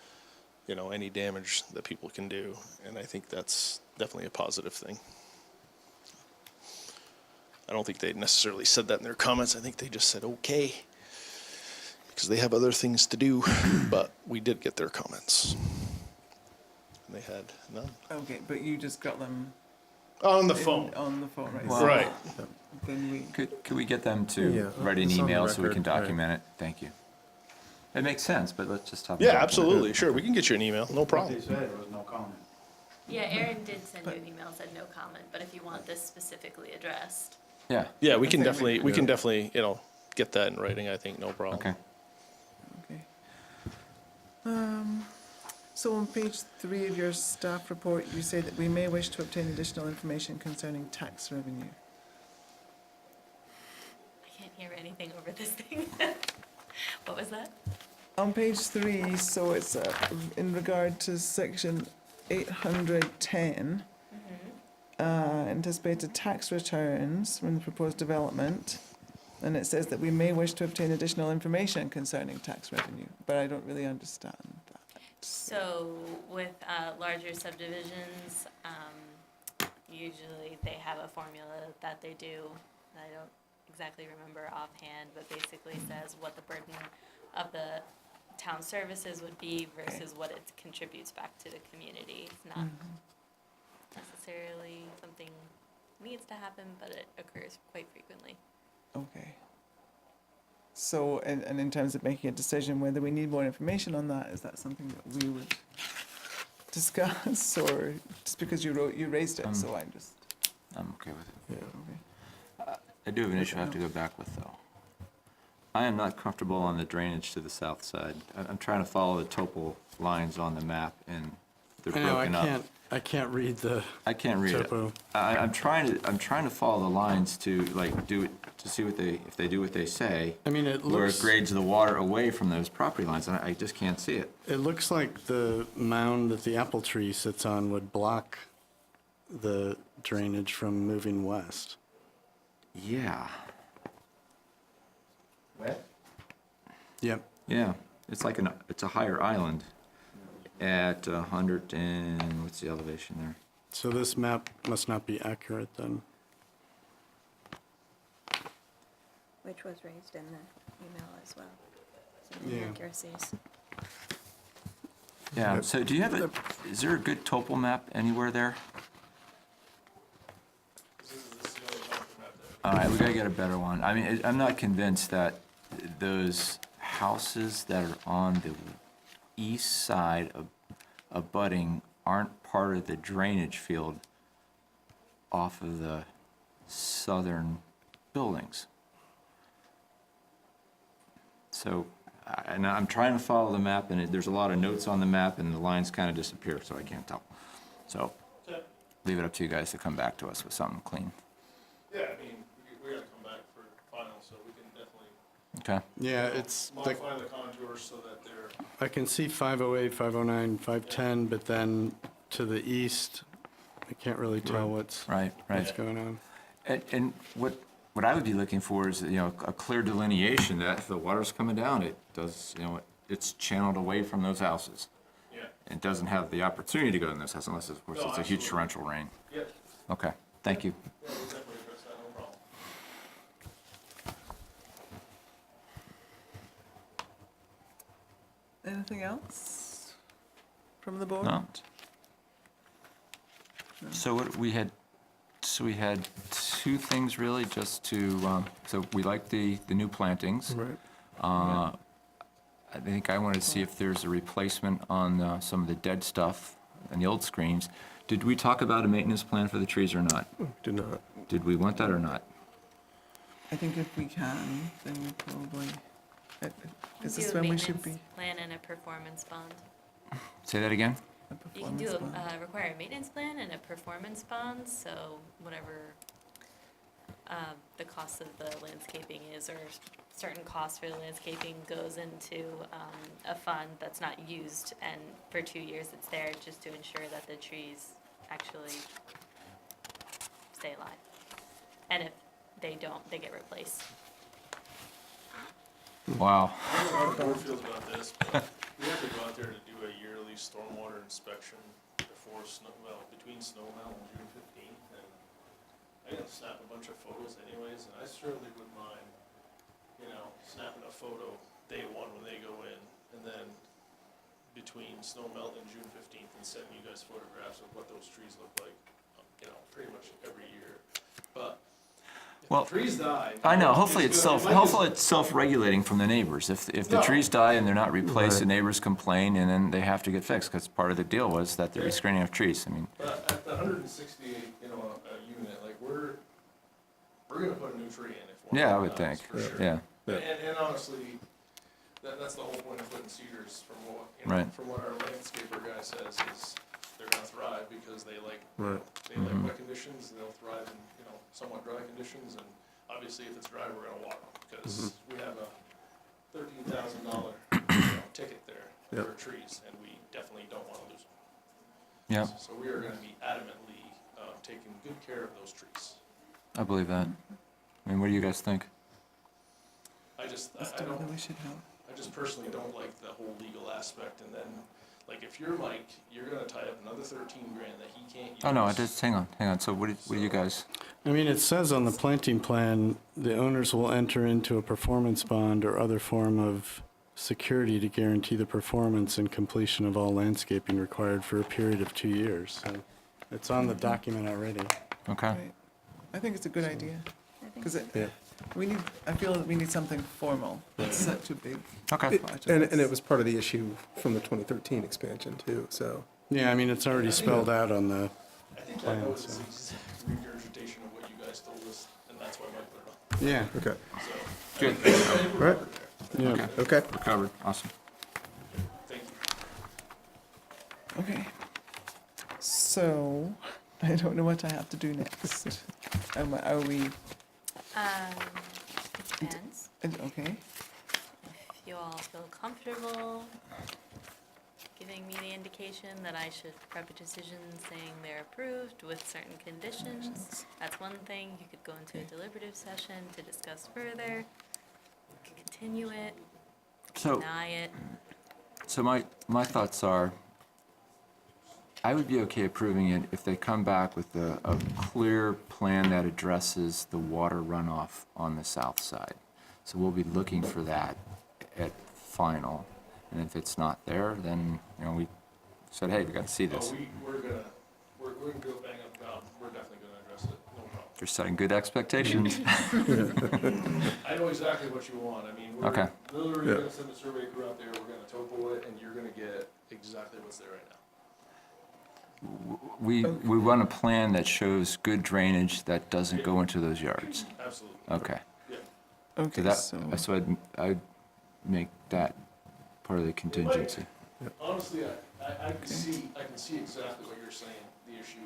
S8: you know, any damage that people can do, and I think that's definitely a positive thing. I don't think they necessarily said that in their comments, I think they just said, okay, because they have other things to do, but we did get their comments. And they had none.
S2: Okay, but you just got them
S8: On the
S2: in-
S8: phone.
S2: on the phone, right?
S3: Well-
S2: So
S8: Right.
S2: Then we,
S3: Could we get them to
S5: Yeah,
S3: write an
S5: it's on the
S3: email so we
S5: record,
S3: can
S5: right.
S3: document it? Thank you. It makes sense, but let's just have.
S8: Yeah, absolutely, sure, we can get you an email, no
S7: What
S8: problem.
S7: they said was no comment.
S6: Yeah, Aaron did send you an email, said no comment, but if you want this specifically addressed,
S3: Yeah,
S8: Yeah, we can
S2: I think
S8: definitely, we can definitely, you know, get that in writing, I think, no problem.
S3: okay.
S2: okay. So on page 3 of your staff report, you say that we may wish to obtain additional information concerning tax revenue.
S6: I can't hear anything over this thing. What was that?
S2: On page 3, so it's in regard to section 810, anticipated tax returns from the proposed development, and it says that we may wish to obtain additional information concerning tax revenue, but I don't really understand that.
S6: So with larger subdivisions, usually they have a formula that they do. I don't exactly remember offhand, but basically says what the burden of the town services would be versus what it contributes back to the community. It's not necessarily something needs to happen, but it occurs quite frequently.
S2: Okay. So, and in terms of making a decision whether we need more information on that, is that something that we would discuss, or just because you raised it, so I'm just,
S3: I'm okay with it.
S2: okay.
S3: I do have an issue I have to go back with, though. I am not comfortable on the drainage to the south side. I'm trying to follow the topo lines on the map, and they're
S4: I know,
S3: broken up.
S4: I can't read the
S3: I can't read it.
S4: topo.
S3: I'm trying to follow the lines to like do it, to see if they do what they say.
S4: I mean, it
S3: Where it
S4: looks,
S3: grades the water away from those property lines, and I just can't see it.
S4: it looks like the mound that the apple tree sits on would block the drainage from moving west.
S3: Yeah,
S7: Wet?
S4: Yep.
S3: yeah, it's like it's a higher island at 100 and, what's the elevation there?
S4: So this map must not be accurate then.
S10: Which was raised in the email as well.
S6: some
S4: Yeah.
S6: inaccuracies.
S3: Yeah, so do you have is there a good topo map anywhere there?
S8: This is the only document that
S3: All right, we gotta get a better one. I mean, I'm not convinced that those houses that are on the east side of abutting aren't part of the drainage field off of the southern buildings. So, and I'm trying to follow the map, and there's a lot of notes on the map, and the lines kind of disappear, so I can't tell. So,
S8: Okay.
S3: leave it up to you guys to come back to us with something clean.
S8: Yeah, I mean, we're gonna come back for final, so we can definitely
S3: Okay?
S4: Yeah, it's, like,
S8: modify the contours so that they're,
S4: I can see 508, 509, 510, but then to the east, I can't really tell what's
S3: Right, right.
S4: going on.
S3: And what I would be looking for is, you know, a clear delineation that if the water's coming down, it does, you know, it's channeled away from those houses.
S8: yeah,
S3: It doesn't have the opportunity to go in those houses unless, of course,
S8: No,
S3: it's a huge
S8: absolutely.
S3: torrential rain.
S8: yeah,
S3: Okay, thank you.
S8: yeah, we'll definitely address that, no problem.
S2: Anything else from the board?
S3: No? So what, we had two things really, just to, so we like the new plantings.
S1: Right.
S3: I think I wanted to see if there's a replacement on some of the dead stuff and the old screens. Did we talk about a maintenance plan for the trees or not?
S1: Do not.
S3: Did we want that or not?
S2: I think if we can, then we probably, is
S6: Do
S2: this
S6: a
S2: when we should be?
S6: maintenance plan and a performance bond.
S3: Say that again?
S2: A
S6: You can do
S2: performance bond?
S6: require a maintenance plan and a performance bond, so whatever the cost of the landscaping is, or certain costs for the landscaping goes into a fund that's not used, and for 2 years it's there just to ensure that the trees actually stay alive. And if they don't, they get replaced.
S3: Wow.
S8: I don't know how the board feels about this, but we have to go out there to do a yearly stormwater inspection before between snow melt and June 15th, and I gotta snap a bunch of photos anyways, and I certainly wouldn't mind, you know, snapping a photo day one when they go in, and then between snow melt and June 15th, and sending you guys photographs of what those trees look like, you know, pretty much every year. But if
S3: Well,
S8: the trees die.
S3: I know, hopefully it's
S8: gonna- it might just-
S3: self-regulating from the neighbors. If the
S8: No.
S3: trees die and they're not replaced, the
S1: Right.
S3: neighbors complain, and then they have to get fixed, because part of the deal was that they're screening of trees. I mean,
S8: But at the 168, you know, a unit, like, we're gonna put a new tree in if one.
S3: yeah, I would
S8: dies,
S3: think,
S8: for sure.
S3: yeah.
S8: And honestly, that's the whole point of putting cedars, from what, you know,
S3: Right.
S8: from what our landscaper guy says, is they're gonna thrive because they like,
S1: Right.
S8: they like wet conditions, and they'll thrive in, you know, somewhat dry conditions, and obviously if it's dry, we're gonna water them, because we have a $13,000, ticket there
S1: Yep.
S8: for trees, and we definitely don't wanna lose them.
S3: Yeah,
S8: So we are gonna be adamantly, taking good care of those trees.
S3: I believe that. I mean, what do you guys think?
S8: I just,
S2: As
S8: I
S2: to whether
S8: don't,
S2: we should have.
S8: I just personally don't like the whole legal aspect, and then, like, if you're Mike, you're gonna tie up another 13 grand that he can't use.
S3: Oh, no, just, hang on. So what do you guys?
S4: I mean, it says on the planting plan, the owners will enter into a performance bond or other form of security to guarantee the performance and completion of all landscaping required for a period of 2 years. So it's on the document already.
S3: Okay.
S2: Right. I think it's a good idea, because
S1: Yeah.
S2: I feel that we need something formal. It's such a big
S3: Okay.
S2: project.
S5: And it was part of the issue from the 2013 expansion too, so.
S4: Yeah, I mean, it's already spelled out on the,
S8: I think that
S4: plan,
S8: note is
S4: so.
S8: an exact regurgitation of what you guys told us, and that's why Mike put it on,
S4: yeah,
S5: Okay,
S8: so.
S3: Good.
S8: I think we're
S5: Right.
S8: covered there.
S4: yeah.
S5: okay.
S3: We're covered. Awesome.
S8: Thank you.
S2: Okay. So, I don't know what I have to do next. Are we,
S6: Depends.
S2: okay,
S6: If you all feel comfortable giving me the indication that I should prep a decision saying they're approved with certain conditions, that's one thing. You could go into a deliberative session to discuss further, you could continue it,
S3: So,
S6: deny it.
S3: so my thoughts are, I would be okay approving it if they come back with a clear plan that addresses the water runoff on the south side. So we'll be looking for that at final. And if it's not there, then, you know, we said, hey, we got to see this.
S8: We're gonna go bang up job. We're definitely gonna address it, no problem.
S3: You're setting good expectations.
S8: I know exactly what you want. I mean, we're
S3: Okay.
S8: literally gonna send a survey crew out there, we're gonna topo it, and you're gonna get exactly what's there right now.
S3: We want a plan that shows good drainage that doesn't go into those yards.
S8: Absolutely.
S3: Okay.
S8: Yeah.
S2: Okay,
S3: So I'd make that part of the contingency.
S8: Honestly, I can see exactly what you're saying, the issue,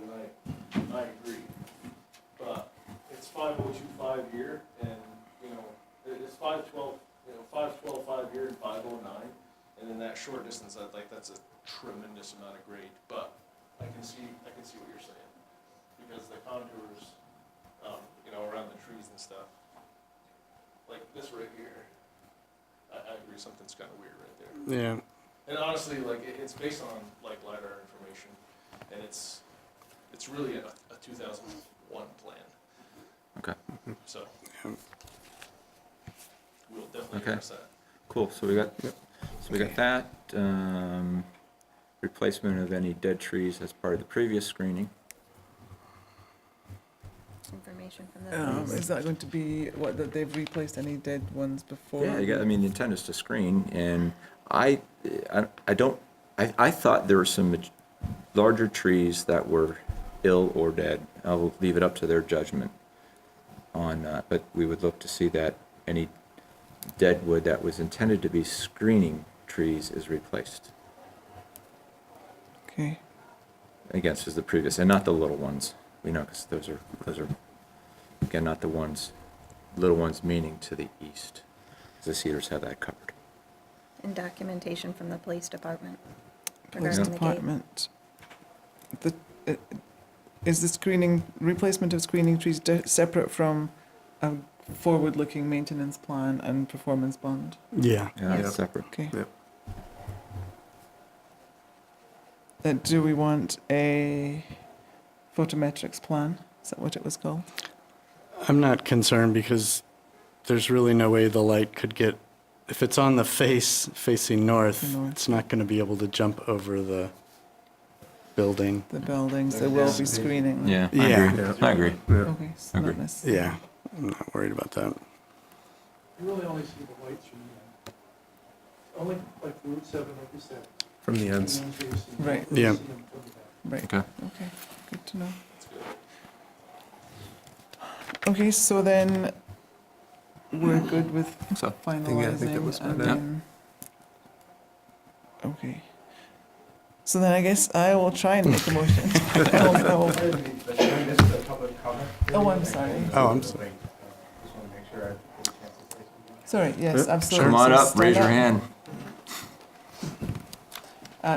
S8: and I agree. But it's 5025 year, and, you know, it's 512, 512 year and 509, and in that short distance, that's a tremendous amount of grade, but I can see what you're saying, because the contours, you know, around the trees and stuff, like this right here, I agree, something's kind of weird right there.
S4: Yeah.
S8: And honestly, like, it's based on, like, LiDAR information, and it's really a 2001 plan,
S3: Okay.
S8: so we'll definitely
S3: Okay.
S8: address that.
S3: Cool. So we got that. Replacement of any dead trees as part of the previous screening.
S6: Information from the.
S2: Is that going to be, that they've replaced any dead ones before?
S3: Yeah, I mean, the intent is to screen, and I thought there were some larger trees that were ill or dead. I'll leave it up to their judgment on, but we would look to see that any dead wood that was intended to be screening trees is replaced
S2: Okay,
S3: against as the previous, and not the little ones. We know, because those are, again, not the little ones meaning to the east. The cedars have that covered.
S10: And documentation from the police department
S2: police
S10: regarding the gate.
S2: department. Is the replacement of screening trees separate from a forward-looking maintenance plan and performance bond?
S4: Yeah.
S3: Yeah, that's separate.
S2: Okay.
S5: Yep.
S2: Do we want a photometrics plan? Is that what it was called?
S4: I'm not concerned because there's really no way the light could get, if it's on the face facing north,
S2: North.
S4: it's not going to be able to jump over the building.
S2: The buildings, there will be screening.
S3: Yeah, I
S4: Yeah.
S3: agree. I agree.
S2: Okay, so
S3: Agree.
S2: not necessarily.
S4: Yeah, I'm not worried about that.
S9: You really only see the lights from the end. Only like Route 7, like you said.
S5: From the ends.
S9: And then you see-
S2: Right.
S9: you
S4: Yeah.
S9: see them from the back.
S2: Right,
S3: Okay.
S2: okay, good to know. Okay, so then we're good with
S3: So,
S2: finalizing
S5: I think that was
S2: and
S5: about it.
S2: then. Okay. So then I guess I will try and make a motion. Oh, I'm sorry.
S4: Oh, I'm sorry.
S2: Sorry, yes, absolutely.
S3: come on
S2: So
S3: up,
S2: stand
S3: raise your
S2: up.
S3: hand.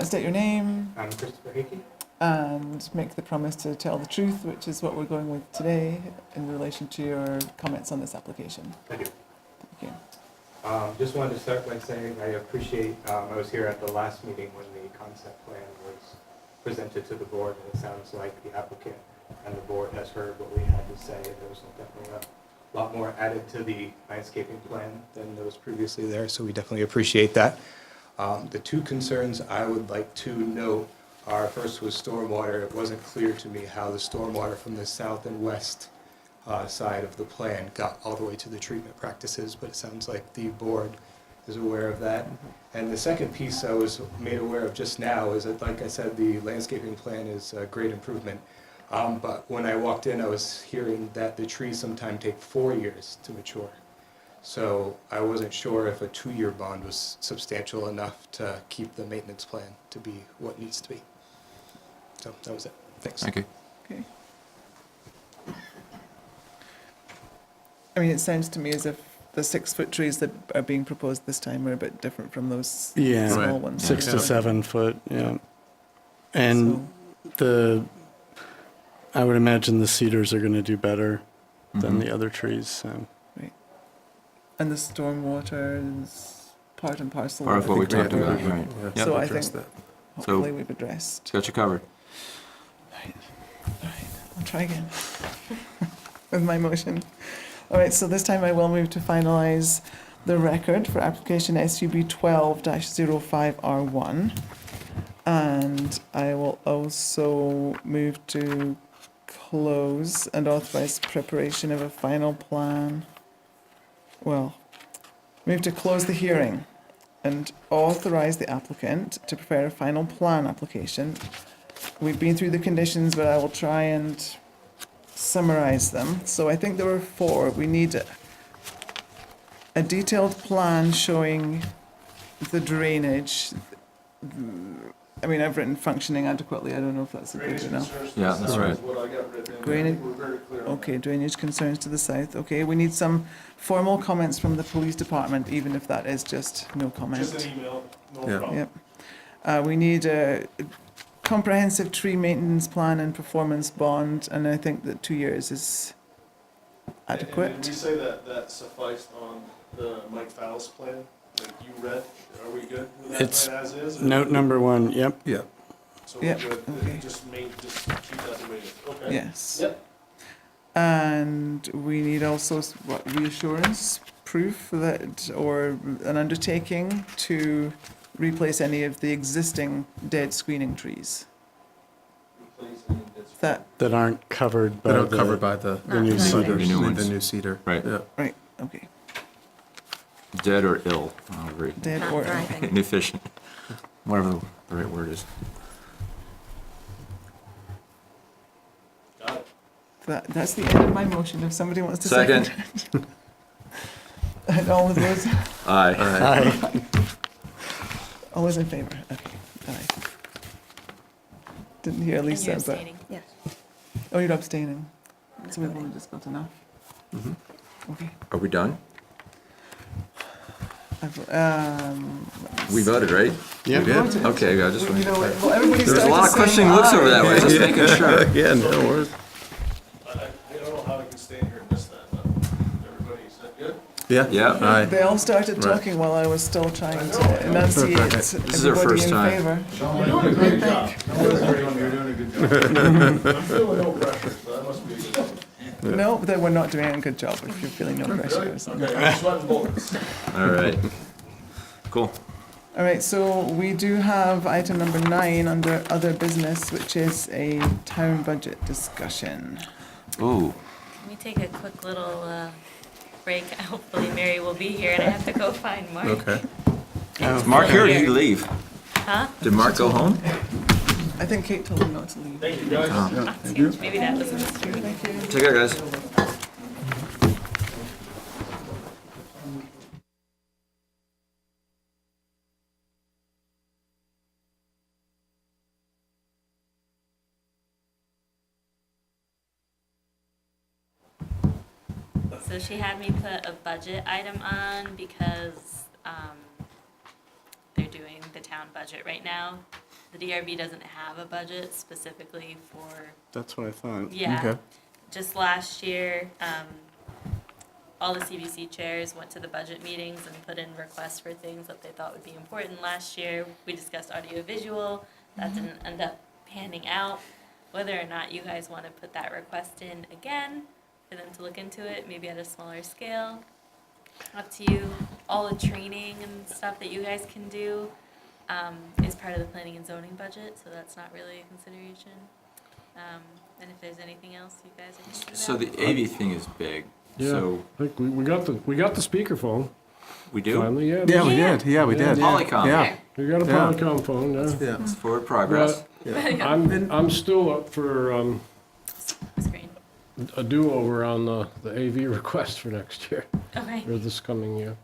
S2: State your name
S11: I'm Christopher Hickey.
S2: and make the promise to tell the truth, which is what we're going with today in relation to your comments on this application.
S11: I do.
S2: Thank you.
S11: Just wanted to start by saying I appreciate, I was here at the last meeting when the concept plan was presented to the board, and it sounds like the applicant and the board has heard what we had to say. There was definitely a lot more added to the landscaping plan than was previously there, so we definitely appreciate that. The two concerns I would like to note are, first was stormwater. It wasn't clear to me how the stormwater from the south and west side of the plan got all the way to the treatment practices, but it sounds like the board is aware of that. And the second piece I was made aware of just now is that, like I said, the landscaping plan is a great improvement. But when I walked in, I was hearing that the trees sometimes take 4 years to mature. So I wasn't sure if a 2-year bond was substantial enough to keep the maintenance plan to be what needs to be. So that was it. Thanks.
S3: Thank you.
S2: Okay. I mean, it sounds to me as if the 6-foot trees that are being proposed this time are a bit different from those
S4: Yeah.
S2: small
S5: Right.
S2: ones.
S4: 6 to
S5: Yeah.
S4: 7 foot, yeah. And I would imagine the cedars are going to do better than
S3: Mhm.
S4: the other trees, so.
S2: And the stormwater is part and parcel.
S3: Part of what we
S2: I think
S3: talked about,
S2: we've-
S3: right.
S5: Yeah,
S3: Yep.
S2: So I
S5: address
S2: think
S5: that.
S2: hopefully we've addressed.
S3: It's got you covered.
S2: All right, I'll try again with my motion. All right, so this time I will move to finalize the record for application SUB 12-05R1. And I will also move to close and authorize preparation of a final plan. Well, move to close the hearing and authorize the applicant to prepare a final plan application. We've been through the conditions, but I will try and summarize them. So I think there were 4. We need a detailed plan showing the drainage. I mean, I've written functioning adequately. I don't know if that's a good enough.
S3: Yeah, that's right.
S8: What I got written in.
S2: Drainage-
S8: We're very clear on
S2: Okay, drainage concerns to the south. Okay, we need some formal comments from the police department, even if that is just no
S8: that.
S2: comment.
S8: Just an email, no
S5: Yeah.
S8: problem.
S2: Yep. We need a comprehensive tree maintenance plan and performance bond, and I think that 2 years is
S8: And
S2: adequate.
S8: we say that sufficed on the Mike Fowles plan, like you read, are we good with that
S4: It's
S8: plan as is? or-
S4: Note number 1, yep.
S5: Yeah.
S8: So we're
S2: Yep,
S8: good,
S2: okay.
S8: just keep that the way it is, okay?
S2: Yes.
S8: Yep.
S2: And we need also, what, reassurance, proof that, or an undertaking to replace any of the existing dead screening trees.
S8: Replace any that's-
S2: That,
S4: That aren't covered by
S5: They're not
S4: the,
S5: covered by the
S4: the new
S10: Not
S4: cedar.
S3: The new
S5: the
S3: ones.
S5: new cedar.
S3: Right.
S5: Yeah.
S2: right, okay,
S3: Dead or ill, very
S2: dead
S10: Not
S2: or,
S10: thriving.
S3: inefficient, whatever the right word is.
S8: Got it.
S2: that's the end of my motion, if somebody wants to
S3: Second.
S2: second it. And all of those,
S3: Aye.
S4: Aye.
S2: all those in favor, okay, aye. Didn't hear
S6: And
S2: Lisa,
S6: you're
S2: but,
S6: abstaining.
S10: Yes.
S2: oh, you're abstaining, so we've
S10: voting.
S2: only just got enough. Okay.
S3: Are we done? We voted, right?
S4: Yep.
S2: Voted.
S3: Okay, I just
S2: You
S3: wanted
S2: know,
S3: to
S2: well, everybody
S3: There was a
S2: started
S3: lot of
S2: saying
S3: questioning looks over that way,
S2: aye.
S3: just making sure.
S5: Yeah, no worries.
S8: I don't know how I can stand here and miss that, but everybody said good?
S5: Yeah.
S3: Yeah.
S5: Aye.
S2: They all started
S5: Right.
S2: talking while I was still trying to enunciate
S3: This is our
S2: everybody
S3: first
S2: in
S3: time.
S2: favor.
S8: You're doing a great job. You're doing a good job. I'm feeling no pressure, so that must be a good thing.
S2: No, then we're not doing a good job if you're feeling no pressure or something.
S8: Okay, I'm sweating bullets.
S3: All right. Cool.
S2: All right, so we do have item number 9 under other business, which is a town budget discussion.
S3: Ooh.
S6: Can we take a quick little break? Hopefully Mary will be here and I have to go find Mark.
S5: Okay.
S3: Is Mark here or did he leave?
S6: Huh?
S3: Did Mark go home?
S2: I think Kate told him not to leave.
S8: Thank you, guys.
S6: That's huge. Maybe that was a mystery.
S2: Thank you.
S3: Take care, guys.
S6: So she had me put a budget item on because they're doing the town budget right now. The DRB doesn't have a budget specifically for,
S4: That's what I thought.
S6: yeah.
S5: Okay.
S6: Just last year, all the CBC chairs went to the budget meetings and put in requests for things that they thought would be important. Last year, we discussed audiovisual. That didn't end up panning out. Whether or not you guys want to put that request in again, for them to look into it, maybe at a smaller scale. Up to you. All the training and stuff that you guys can do is part of the planning and zoning budget, so that's not really a consideration. And if there's anything else you guys are thinking about.
S3: So the AV thing is big.
S1: Yeah,
S3: So
S1: I think we got the speakerphone
S3: we do?
S1: finally, yeah.
S5: Yeah, we
S6: Yeah.
S5: did. Yeah, we did.
S3: Polycom.
S5: Yeah.
S6: There.
S1: We got a
S5: Yeah.
S1: Polycom phone, yeah.
S5: Yeah.
S3: It's forward progress.
S1: I'm still up for
S6: Screen.
S1: a do-over on the AV request for next year,
S6: Okay.
S1: or this coming year.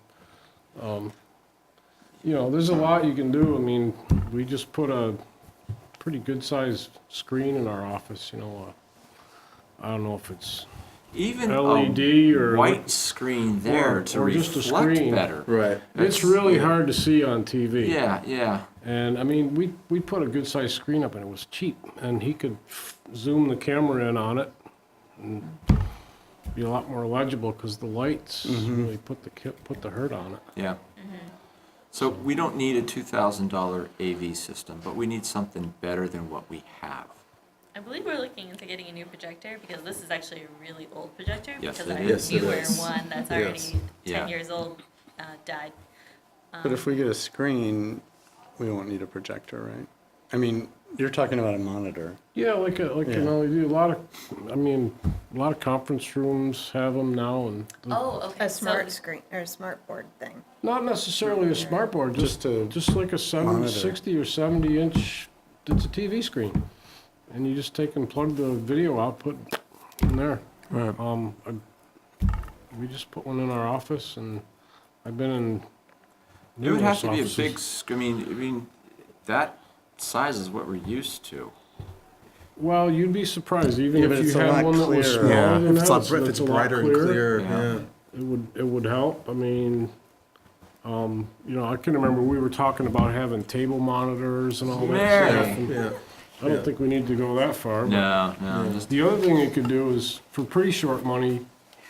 S1: You know, there's a lot you can do. I mean, we just put a pretty good-sized screen in our office, you know. I don't know if it's
S3: Even
S1: LED
S3: a
S1: or
S3: white screen there
S1: or-
S3: to
S1: or just a
S3: reflect
S1: screen.
S3: better.
S5: Right.
S1: It's really hard to see on TV.
S3: Yeah, yeah.
S1: And I mean, we put a good-sized screen up and it was cheap, and he could zoom the camera in on it and be a lot more legible because the lights really put the hurt on it.
S3: Yeah. So we don't need a $2,000 AV system, but we need something better than what we have.
S6: I believe we're looking into getting a new projector because this is actually a really old projector.
S3: Yes,
S6: because
S3: it
S6: our
S3: is.
S5: Yes, it
S6: newer
S5: is.
S6: one that's
S5: Yes.
S6: already 10
S3: Yeah.
S6: years old died.
S4: But if we get a screen, we won't need a projector, right? I mean, you're talking about a monitor.
S1: Yeah, like
S4: Yeah.
S1: an LED, a lot of conference rooms have them now, and
S6: Oh, okay.
S10: A smart screen, or a smart board thing.
S1: not necessarily a smart board, just like a
S4: monitor.
S1: 60 or 70 inch, it's a TV screen. And you just take and plug the video output in there.
S4: Right.
S1: We just put one in our office, and I've been in
S3: It would have
S1: numerous
S3: to be a
S1: offices.
S3: big, I mean, that size is what we're used to.
S1: Well, you'd be surprised, even
S4: Yeah, but
S1: if
S4: it's
S1: you
S4: a
S1: had
S4: lot
S1: one that was
S4: clearer.
S1: smaller than
S5: If
S1: that,
S5: it's
S1: a lot
S5: brighter and clear,
S3: Yeah.
S5: yeah.
S1: it would help. I mean, I can remember we were talking about having table monitors and all that
S3: Mary.
S1: stuff. and
S5: Yeah.
S1: I don't think we need to go that far. but
S3: No, just,
S1: The other thing you could do is, for pretty short money,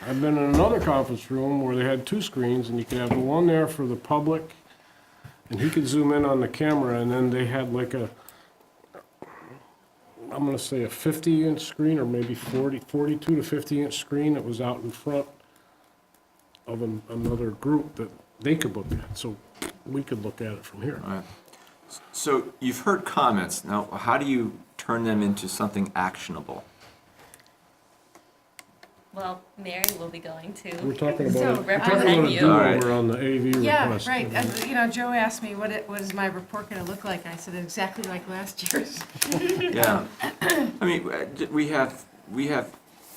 S1: I've been in another conference room where they had 2 screens, and you could have the one there for the public, and he could zoom in on the camera, and then they had like I'm gonna say a 50-inch screen, or maybe 42 to 50-inch screen that was out in front of another group that they could look at, so we could look at it from here.
S3: right. So you've heard comments. Now, how do you turn them into something actionable?
S6: Well, Mary will be going
S1: We're
S6: to.
S1: talking
S12: So,
S1: about, we're talking
S6: represent
S1: about a
S6: you.
S1: do
S3: All right.
S1: over on the AV
S12: Yeah,
S1: request.
S12: right. Joe asked me, what is my report going to look like? I said, exactly like last year's.
S3: Yeah. I mean, we have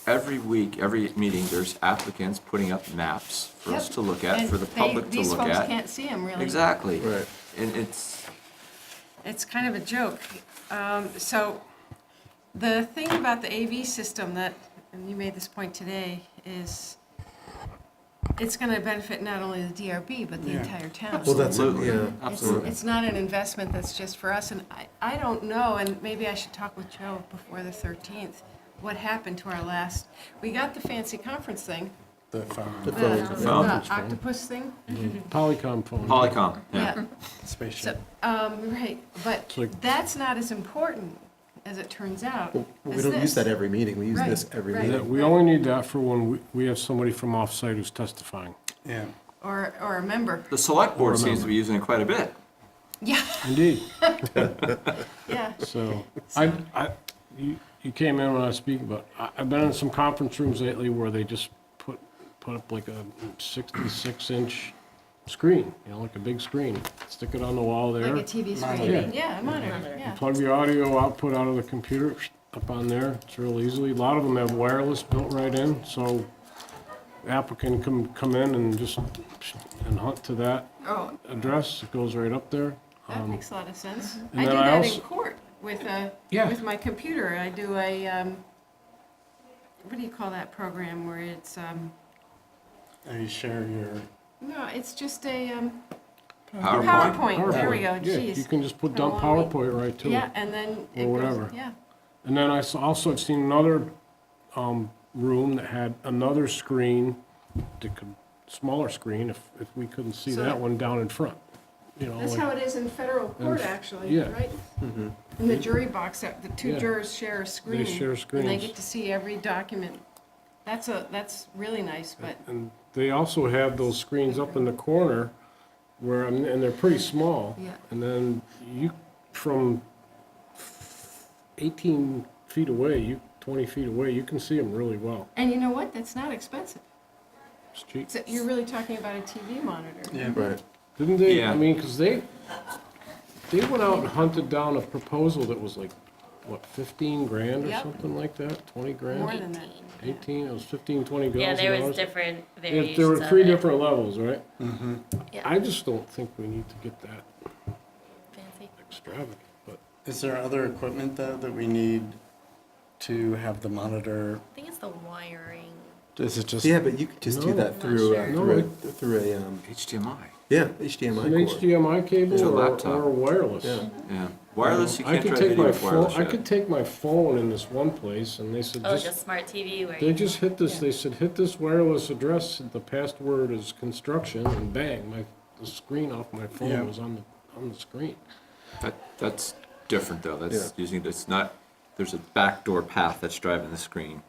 S3: every week, every meeting, there's applicants putting up maps for us
S12: Yep.
S3: to look at,
S12: And
S3: for the public to
S12: These
S3: look
S12: folks
S3: at.
S12: can't see them, really.
S3: Exactly.
S5: Right.
S3: And it's,
S12: It's kind of a joke. So the thing about the AV system that, and you made this point today, is it's going to benefit not only the DRB, but the
S4: Yeah.
S12: entire town.
S5: Well, that's it,
S3: Absolutely.
S5: yeah.
S3: absolutely.
S12: It's not an investment that's just for us, and I don't know, and maybe I should talk with Joe before the 13th, what happened to our last, we got the fancy conference thing,
S4: The phone.
S12: the
S3: phone.
S12: octopus thing.
S1: Polycom phone.
S3: Polycom, yeah.
S4: Spaceship.
S12: So, right, but
S1: It's like-
S12: that's not as important, as it turns out,
S5: Well, we
S12: as
S5: don't use
S12: this.
S5: that every meeting, we use
S12: Right,
S5: this every
S12: right.
S1: Yeah,
S5: meeting.
S1: we only need that for when we have somebody from off-site who's testifying.
S4: Yeah.
S12: Or a member,
S3: The select board seems to be using it quite a bit.
S12: yeah,
S1: Indeed.
S12: yeah.
S1: So, you came in when I was speaking, but I've been in some conference rooms lately where they just put up like a 66-inch screen, like a big screen. Stick it on the wall there.
S12: Like a TV
S1: Yeah.
S12: screen, yeah, a monitor, yeah.
S1: Plug the audio output out of the computer up on there. It's real easily. A lot of them have wireless built right in, so the applicant can come in and just hunt to that
S12: Oh,
S1: address. It goes right up there.
S12: that makes a lot of sense.
S1: and
S12: I do
S1: then I
S12: that
S1: also-
S12: in court with
S1: Yeah.
S12: with my computer. I do a, what do you call that program where it's,
S4: You share your,
S12: no, it's just a,
S3: PowerPoint.
S12: PowerPoint, there we go,
S1: Yeah, you
S12: jeez.
S1: can just put dump
S12: How long
S1: PowerPoint right to
S12: Yeah,
S1: it.
S12: and then
S1: Or
S12: it goes,
S1: whatever.
S12: yeah.
S1: And then also have seen another room that had another screen, smaller screen, if we couldn't see
S12: So
S1: that
S12: that-
S1: one down in front.
S12: That's
S1: like-
S12: how it is in federal court,
S1: And-
S12: actually,
S1: yeah.
S12: right? In the jury box, the two
S1: Yeah.
S12: jurors share a screen.
S1: share
S12: And they
S1: screens.
S12: get to see every document. That's really nice, but,
S1: And they also have those screens up in the corner where, and they're pretty small.
S12: yeah.
S1: And then from 18 feet away, 20 feet away, you can see them really well.
S12: And you know what? That's not expensive.
S1: It's cheap.
S12: So you're really talking about a TV monitor.
S4: yeah.
S5: Right.
S1: Didn't they,
S3: Yeah.
S1: I mean, because they went out and hunted down a proposal that was like, what, 15 grand or
S12: Yep.
S1: something like that? 20 grand?
S12: More than that.
S1: 18, it was 15, 20 thousand
S6: Yeah,
S1: dollars.
S6: there was different
S1: Yeah,
S6: variations
S1: there were
S6: of
S1: 3
S6: it.
S1: different levels, right?
S6: Yeah.
S1: I just don't think we need to get that
S6: Fancy.
S1: extravagant, but
S4: Is there other equipment though that we need to have the monitor?
S6: I think it's the wiring.
S4: Is it just?
S5: Yeah, but you could just do
S1: No.
S5: that
S6: Not
S5: through,
S6: sure.
S5: through a,
S3: HDMI.
S5: yeah,
S1: it's
S5: HDMI
S1: an
S5: cord.
S1: HDMI
S3: To a
S1: cable
S3: laptop.
S1: or wireless.
S5: Yeah.
S3: Yeah. Wireless, you
S1: I
S3: can't
S1: could
S3: try
S1: take
S3: video
S1: my
S3: with
S1: phone.
S3: wireless
S1: I
S3: yet.
S1: could take my phone in this one place, and they said
S6: Oh, like a
S1: just
S6: smart TV where
S1: they
S6: you
S1: just hit this.
S12: Yeah.
S1: They said hit this wireless address. The password is construction, and bang, the screen off my phone
S4: Yeah.
S1: was on the screen.
S3: That's different though. That's
S5: Yeah.
S3: using, it's not, there's a backdoor path that's driving the screen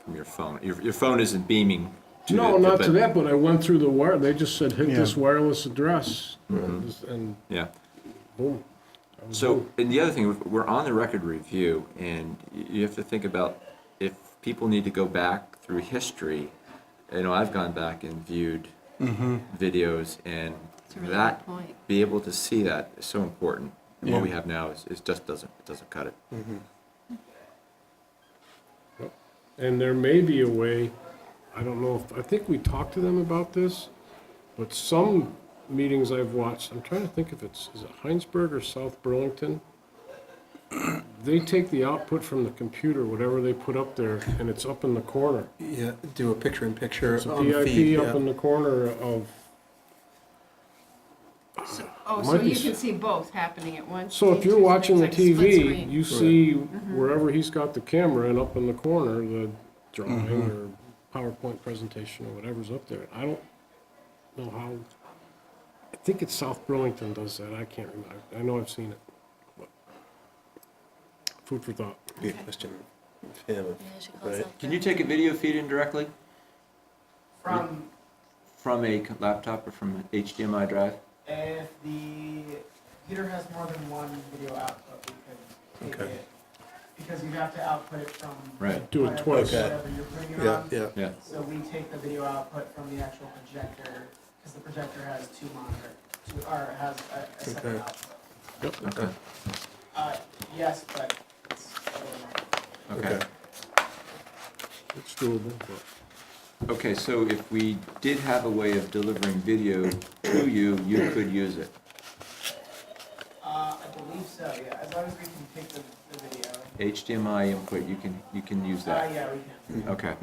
S3: from your phone. Your phone isn't beaming
S1: No, not to that, but I went through the wire, they just said, hit this
S4: Yeah.
S1: wireless address, and
S3: Yeah.
S1: boom.
S3: So, and the other thing, we're on the record review, and you have to think about if people need to go back through history. You know, I've gone back and viewed videos, and
S12: That's a really
S3: that,
S12: good point.
S3: be able to see that is so important. And what we
S4: Yeah.
S3: have now is just doesn't cut it.
S1: And there may be a way, I don't know if, I think we talked to them about this, but some meetings I've watched, I'm trying to think if is it Heinsberg or South Burlington? They take the output from the computer, whatever they put up there, and it's up in the corner.
S5: Yeah, do a picture-in-picture
S1: It's a
S5: on the
S1: PIP
S5: feed,
S1: up
S5: yeah.
S1: in the corner of,
S12: Oh, so
S1: Might be
S12: you
S1: s-
S12: can see both happening at once?
S1: so if you're
S12: It's
S1: watching the
S12: like split
S1: TV,
S12: screen.
S1: you see wherever he's got the camera and up in the corner, the drawing or PowerPoint presentation or whatever's up there. I don't know how, I think it's South Burlington does that, I can't remember, I know I've seen it. But food for thought.
S5: Be a question of him,
S6: Maybe I should call
S5: right?
S6: South
S3: Can you take a video feed in directly from a laptop or from an HDMI drive?
S13: If the computer has more than one video output, we could take
S5: Okay.
S13: it, because you have to output it from.
S3: Right.
S1: Do it
S13: whatever-
S1: twice.
S5: Okay.
S13: Whatever you're putting it
S5: Yeah,
S13: on.
S5: yeah.
S3: Yeah.
S13: So we take the video output from the actual projector, because the projector has two monitors, or has a separate
S5: Okay.
S13: output.
S3: Okay.
S13: Yes, but it's a little more.
S3: Okay.
S1: It's doable, but.
S3: Okay, so if we did have a way of delivering video to you, you could use it.
S13: I believe so, yeah, as long as we can take the video.
S3: HDMI input, you can use that.
S13: Yeah, we can.
S3: Okay.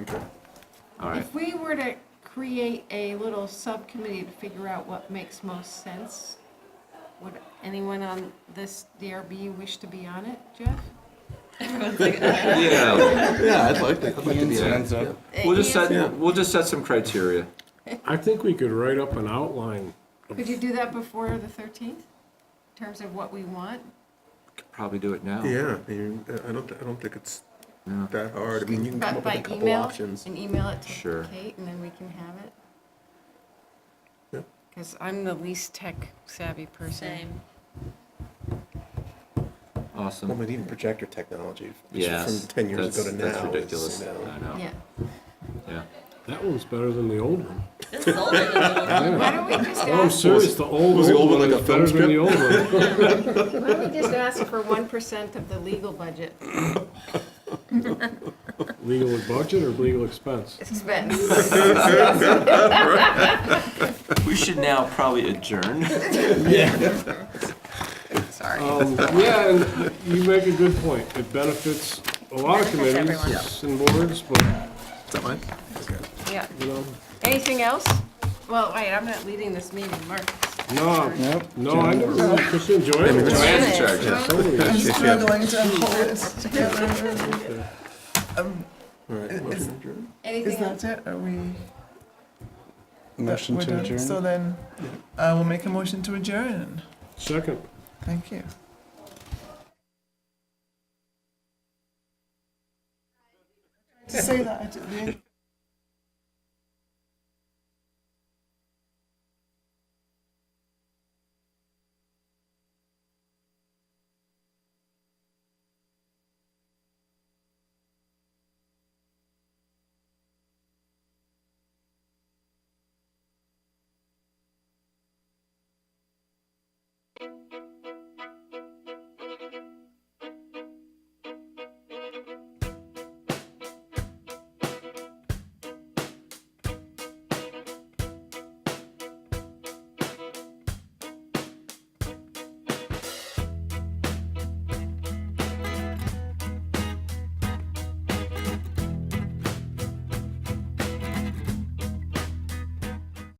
S3: All right.
S12: If we were to create a little subcommittee to figure out what makes most sense, would anyone on this DRB wish to be on it, Jeff?
S3: Yeah.
S5: Yeah, I'd like to be
S4: Hands
S5: on
S4: hands
S5: it,
S4: up.
S3: We'll just
S12: Ian,
S3: set, we'll just set some criteria.
S1: I think we could write up an outline.
S12: Could you do that before the 13th, in terms of what we want?
S3: Could probably do it now.
S5: Yeah, I mean, I don't think it's
S3: No.
S5: that hard. I mean, you can come
S12: But
S5: up with
S12: by
S5: a couple
S12: email,
S5: options.
S12: and email it to
S3: Sure.
S12: Kate, and then we can have it?
S5: Yep.
S12: Because I'm the least tech savvy person.
S6: Same.
S5: Well,
S3: Awesome.
S5: but even projector technology, just
S3: Yes.
S5: from 10 years ago to now.
S3: That's
S5: is,
S3: ridiculous.
S5: you know,
S3: I know.
S12: Yeah.
S3: Yeah.
S1: That one's better than the old one.
S6: This is older than the old one.
S12: Why don't we just
S1: No, I'm
S12: ask,
S1: serious, the old
S5: Was the old one
S1: one
S5: like
S1: is
S5: a film
S1: better than the old one.
S12: why don't we just ask for 1% of the legal budget
S1: Legal budget or legal expense?
S12: expense?
S3: We should now probably adjourn.
S12: Sorry.
S1: Yeah, and you make a good point. It benefits a lot of
S10: Benefits
S1: committees and boards, but,
S5: Is that mine? Okay.
S12: Yeah.
S1: you know,
S12: Anything else? Well, wait, I'm not leading this meeting, Mark.
S1: no,
S4: Nope.
S1: no, I never really just enjoy it.
S3: Joanne's in charge.
S2: I'm struggling to hold it together.
S5: All right,
S2: Is-
S5: motion adjourned?
S12: Anything
S2: Is
S12: else?
S2: that it? Are we?
S4: Motion
S2: we're
S4: to
S2: done?
S4: adjourn.
S2: So then, we'll make a motion to adjourn.
S1: Second.
S2: Thank you. To say that at the end.
S6: Thank you.